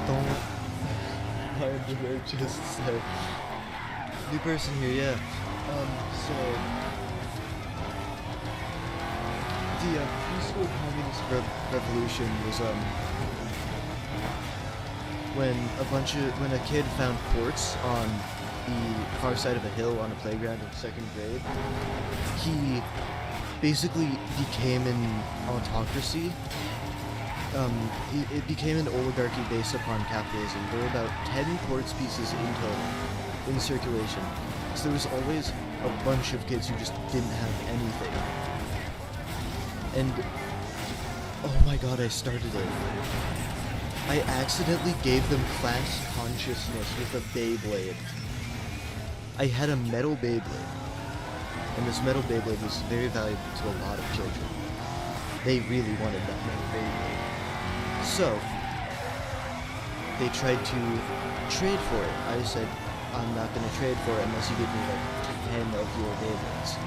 Don't mind the way just said. New person here, yeah. So the preschool communist revolution was when a kid found quartz on the far side of a hill on a playground in 2nd grade. He basically became an autocracy. It became an oligarchy based upon capitalism. There were about 10 quartz pieces in total in circulation. So there was always a bunch of kids who just didn't have anything. And oh my god, I started it. I accidentally gave them class consciousness with a Beyblade. I had a metal Beyblade, and this metal Beyblade was very valuable to a lot of children. They really wanted that metal Beyblade. So, they tried to trade for it. I said, I'm not going to trade for it unless you give me like 10 of your Beyblades.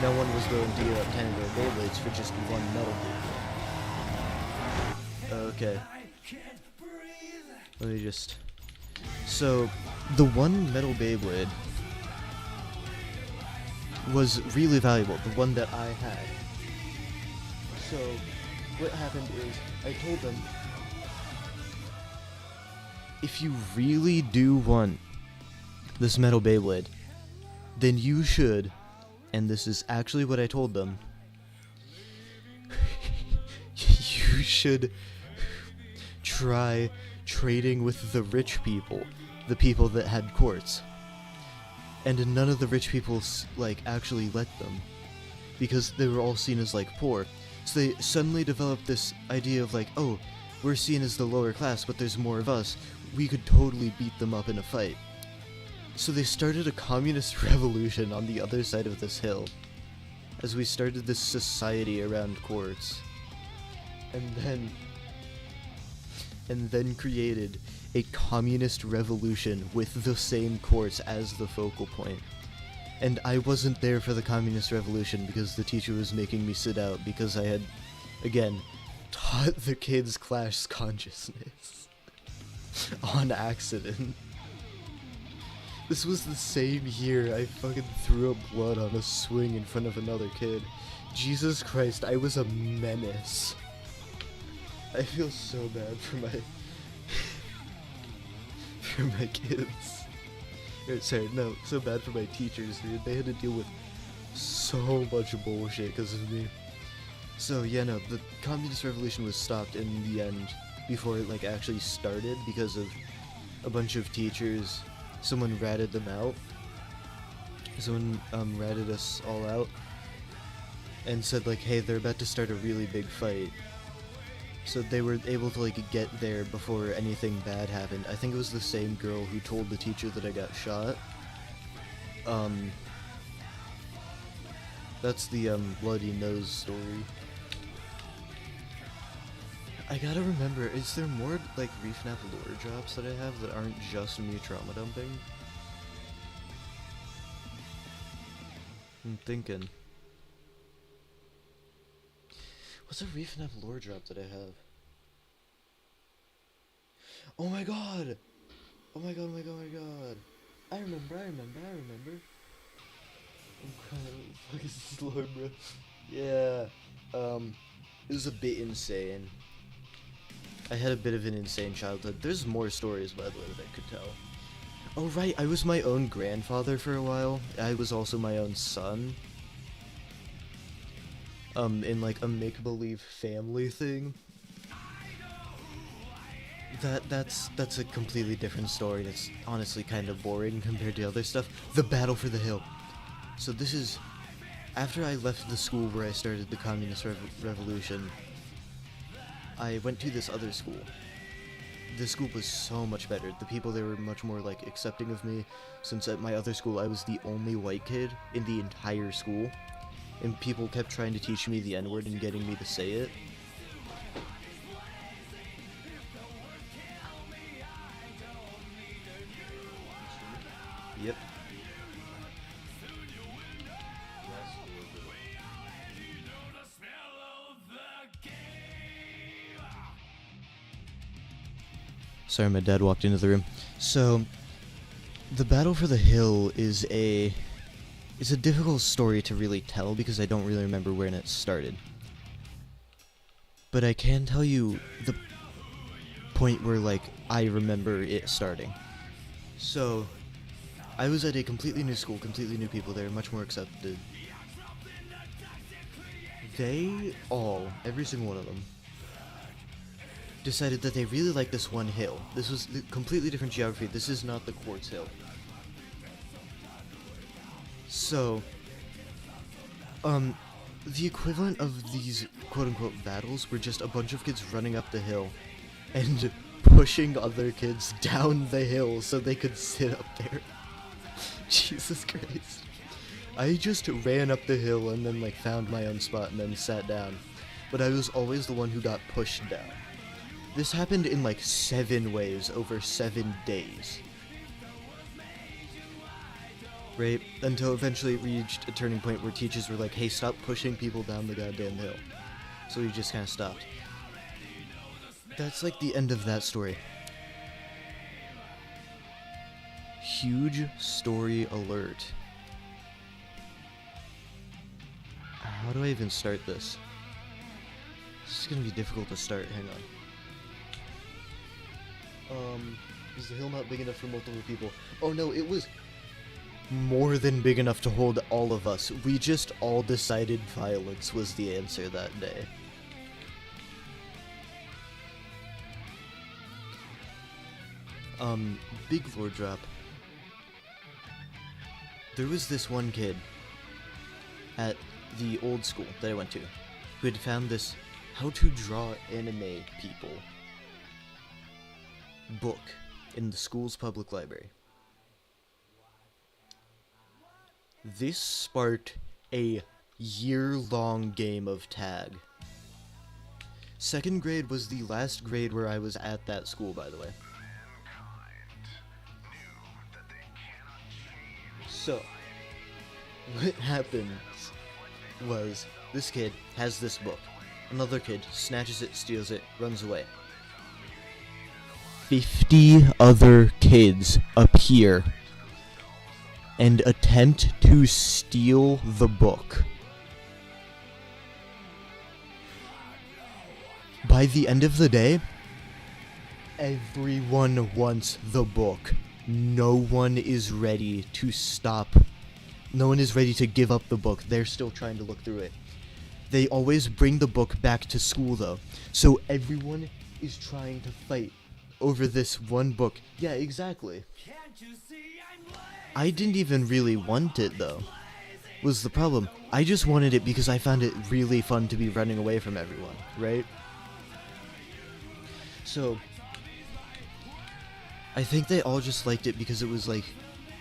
No one was willing to give up 10 of their Beyblades for just one metal Beyblade. Okay. Let me just... So, the one metal Beyblade was really valuable, the one that I had. So, what happened is, I told them, if you really do want this metal Beyblade, then you should, and this is actually what I told them, you should try trading with the rich people, the people that had quartz. And none of the rich people, actually let them, because they were all seen as, poor. So they suddenly developed this idea of, oh, we're seen as the lower class, but there's more of us. We could totally beat them up in a fight. So they started a communist revolution on the other side of this hill, as we started this society around quartz. And then created a communist revolution with the same quartz as the focal point. And I wasn't there for the communist revolution because the teacher was making me sit out because I had, again, taught the kids class consciousness on accident. This was the same year I fucking threw up blood on a swing in front of another kid. Jesus Christ, I was a menace. I feel so bad for my kids. Sorry, no, so bad for my teachers, dude. They had to deal with so much bullshit because of me. So yeah, no, the communist revolution was stopped in the end before it actually started because of a bunch of teachers. Someone ratted them out. Someone ratted us all out and said hey, they're about to start a really big fight. So they were able to get there before anything bad happened. I think it was the same girl who told the teacher that I got shot. That's the bloody nose story. I gotta remember, is there more ReefNap lore drops that I have that aren't just me trauma dumping? I'm thinking. What's a ReefNap lore drop that I have? Oh my god! Oh my god, oh my god, oh my god. I remember. I'm crying fucking slow, bro. Yeah. It was a bit insane. I had a bit of an insane childhood. There's more stories, by the way, that I could tell. Oh right, I was my own grandfather for a while. I was also my own son. In like a make-believe family thing. That's a completely different story. It's honestly kind of boring compared to other stuff. The Battle for the Hill. So this is after I left the school where I started the Communist Revolution. I went to this other school. This school was so much better. The people there were much more like accepting of me, since at my other school I was the only white kid in the entire school, and people kept trying to teach me the N-word and getting me to say it. Yep. Sorry, my dad walked into the room. So, the Battle for the Hill is it's a difficult story to really tell because I don't really remember when it started. But I can tell you the point where, like, I remember it starting. So, I was at a completely new school, completely new people there, much more accepted. They all, every single one of them, decided that they really liked this one hill. This was completely different geography. This is not the Quartz Hill. So, the equivalent of these quote-unquote battles were just a bunch of kids running up the hill and pushing other kids down the hill so they could sit up there. Jesus Christ. I just ran up the hill and then, like, found my own spot and then sat down. But I was always the one who got pushed down. This happened in like 7 ways over 7 days. Right? Until eventually it reached a turning point where teachers were like, hey, stop pushing people down the goddamn hill. So we just kind of stopped. That's like the end of that story. Huge story alert. How do I even start this? This is gonna be difficult to start, hang on. Is the hill not big enough for multiple people? Oh no, it was more than big enough to hold all of us. We just all decided violence was the answer that day. Big floor drop. There was this one kid at the old school that I went to who had found this how to draw anime people book in the school's public library. This sparked a year-long game of tag. 2nd grade was the last grade where I was at that school, by the way. So, what happened was this kid has this book. Another kid snatches it, steals it, runs away. 50 other kids appear and attempt to steal the book. By the end of the day, everyone wants the book. No one is ready to stop. No one is ready to give up the book. They're still trying to look through it. They always bring the book back to school, though. So everyone is trying to fight over this one book. Yeah, exactly. I didn't even really want it, though, was the problem. I just wanted it because I found it really fun to be running away from everyone, right? So, I think they all just liked it because it was, like,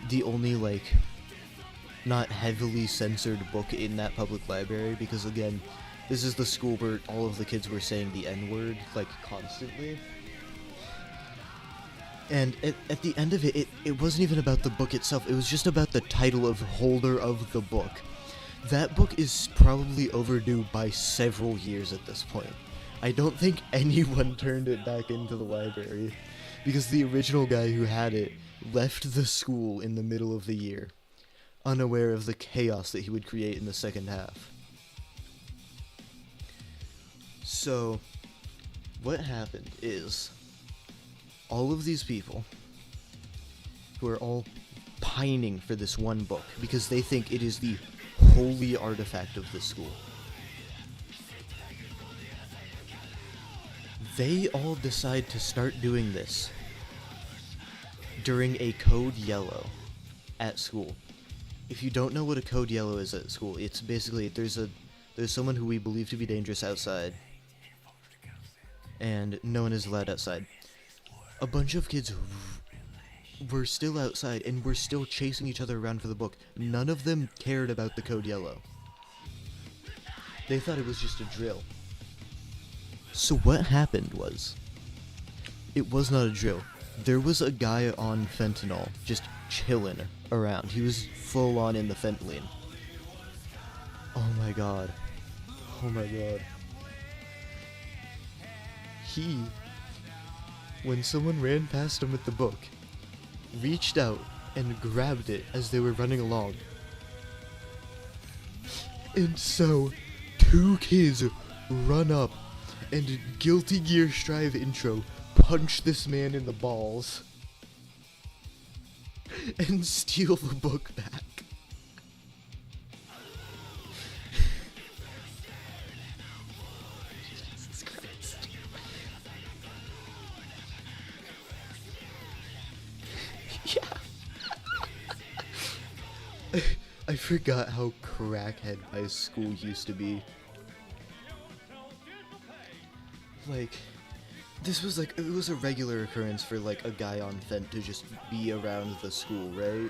the only, like, not heavily censored book in that public library, because, again, this is the school where all of the kids were saying the N-word, like, constantly. And at the end of it, it wasn't even about the book itself, it was just about the title of holder of the book. That book is probably overdue by several years at this point. I don't think anyone turned it back into the library. because the original guy who had it left the school in the middle of the year, unaware of the chaos that he would create in the second half. So, what happened is, all of these people, who are all pining for this one book, because they think it is the holy artifact of the school, they all decide to start doing this during a code yellow at school. If you don't know what a code yellow is at school, it's basically there's someone who we believe to be dangerous outside, and no one is allowed outside. A bunch of kids were still outside and were still chasing each other around for the book. None of them cared about the code yellow. They thought it was just a drill. So what happened was, it was not a drill. There was a guy on fentanyl just chilling around. He was full on in the fentanyl. Oh my god. Oh my god. He, when someone ran past him with the book, reached out and grabbed it as they were running along. And so, two kids run up and Guilty Gear Strive intro punch this man in the balls and steal the book back. Jesus Christ. Yeah. I forgot how crackhead my school used to be. Like, this was like, it was a regular occurrence for like a guy on Fent to just be around the school, right?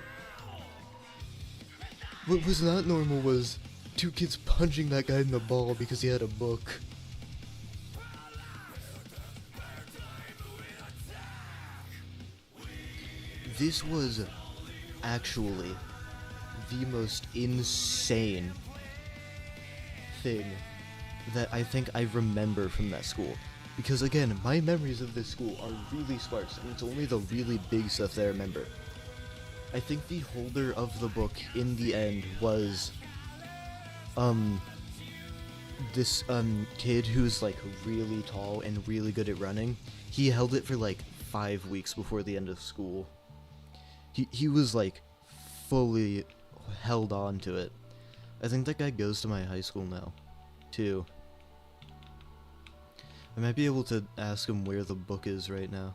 What was not normal was two kids punching that guy in the ball because he had a book. This was actually the most insane thing that I think I remember from that school. Because again, my memories of this school are really sparse, and it's only the really big stuff that I remember. I think the holder of the book in the end was this kid who's like really tall and really good at running. He held it for like 5 weeks before the end of school. He was like fully held on to it. I think that guy goes to my high school now, too. I might be able to ask him where the book is right now.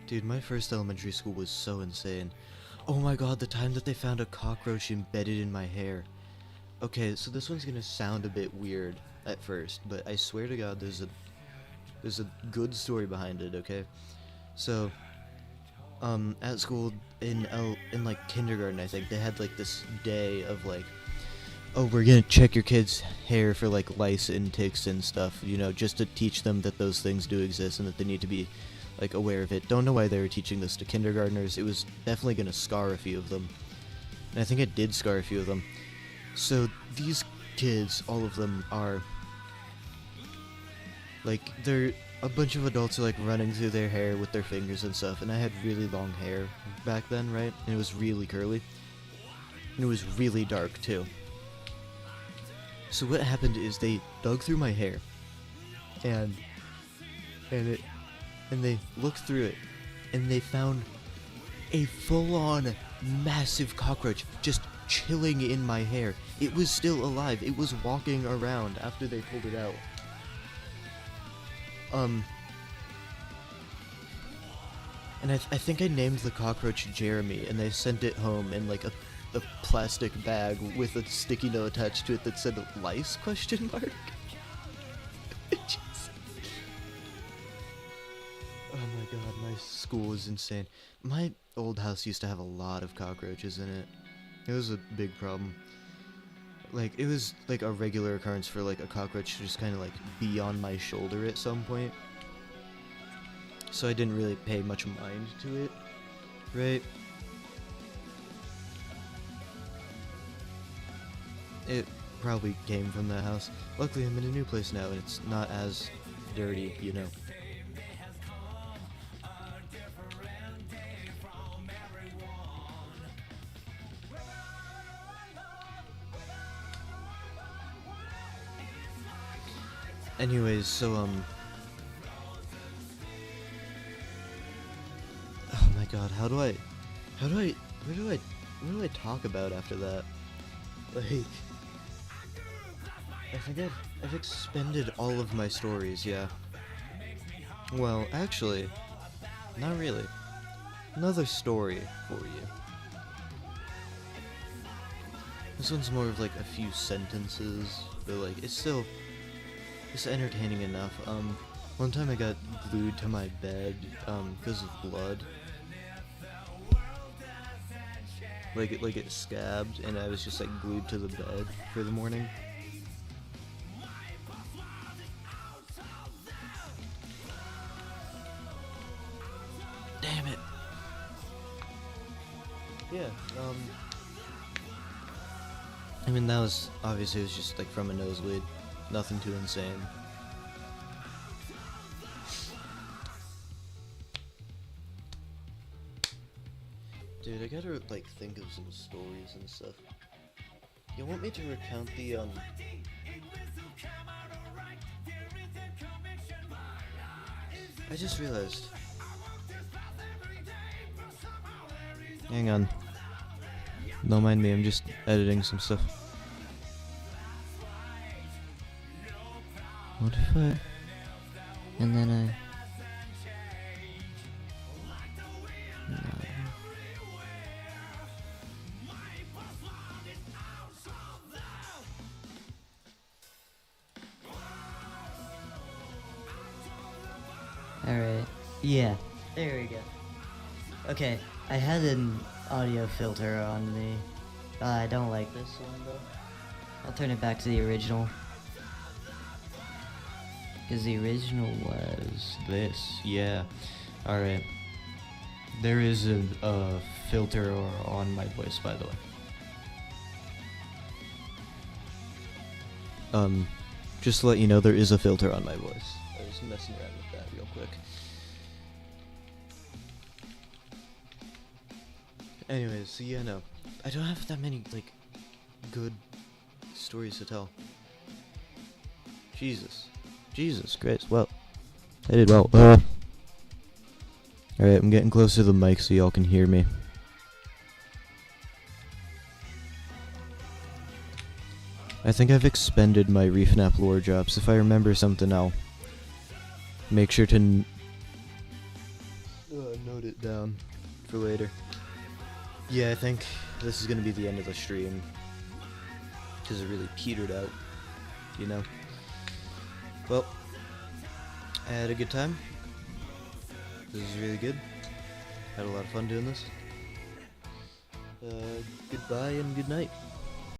Dude, my first elementary school was so insane. Oh my god, the time that they found a cockroach embedded in my hair. Okay, so this one's gonna sound a bit weird at first, but I swear to god there's a good story behind it, okay? So, at school, in like kindergarten, I think, they had like this day of like, oh, we're gonna check your kid's hair for like lice and ticks and stuff, you know, just to teach them that those things do exist and that they need to be like aware of it. Don't know why they were teaching this to kindergartners. It was definitely gonna scar a few of them, and I think it did scar a few of them. So these kids, all of them are like, they're a bunch of adults are like running through their hair with their fingers and stuff, and I had really long hair back then, right? And it was really curly, and it was really dark too. So what happened is they dug through my hair, and they looked through it, and they found a full-on massive cockroach just chilling in my hair. It was still alive. It was walking around after they pulled it out. And I think I named the cockroach Jeremy, and they sent it home in like a plastic bag with a sticky note attached to it that said lice ? Just... Oh my god, my school is insane. My old house used to have a lot of cockroaches in it. It was a big problem. Like, it was like a regular occurrence for like a cockroach to just kind of like be on my shoulder at some point. So I didn't really pay much mind to it, right? It probably came from that house. Luckily, I'm in a new place now, and it's not as dirty, you know. Anyways, so, oh my god, where do I talk about after that? Like, I think I've expended all of my stories, yeah. Well, actually, not really. Another story for you. This one's more of like a few sentences, but like, it's entertaining enough. One time I got glued to my bed, because of blood. Like it scabbed, and I was just like glued to the bed for the morning. Damn it. Yeah, I mean, that was, obviously it was just like from a nosebleed. Nothing too insane. Dude, I gotta like think of some stories and stuff. You want me to recount the I just realized. Hang on. Don't mind me, I'm just editing some stuff. What if I... And then I... No. Alright. Yeah. There we go. Okay, I had an audio filter on me. I don't like this one though. I'll turn it back to the original. Because the original was this. Yeah. Alright. There is a filter on my voice, by the way. Just to let you know, there is a filter on my voice. I was messing around with that real quick. Anyways, so yeah, no. I don't have that many, like, good stories to tell. Jesus Christ. Well, I did well. Alright, I'm getting close to the mic so y'all can hear me. I think I've expended my ReefNap lore drops. If I remember something, I'll make sure to note it down for later. Yeah, I think this is gonna be the end of the stream. Because it really petered out, you know? Well, I had a good time. This is really good. Had a lot of fun doing this. Goodbye and good night.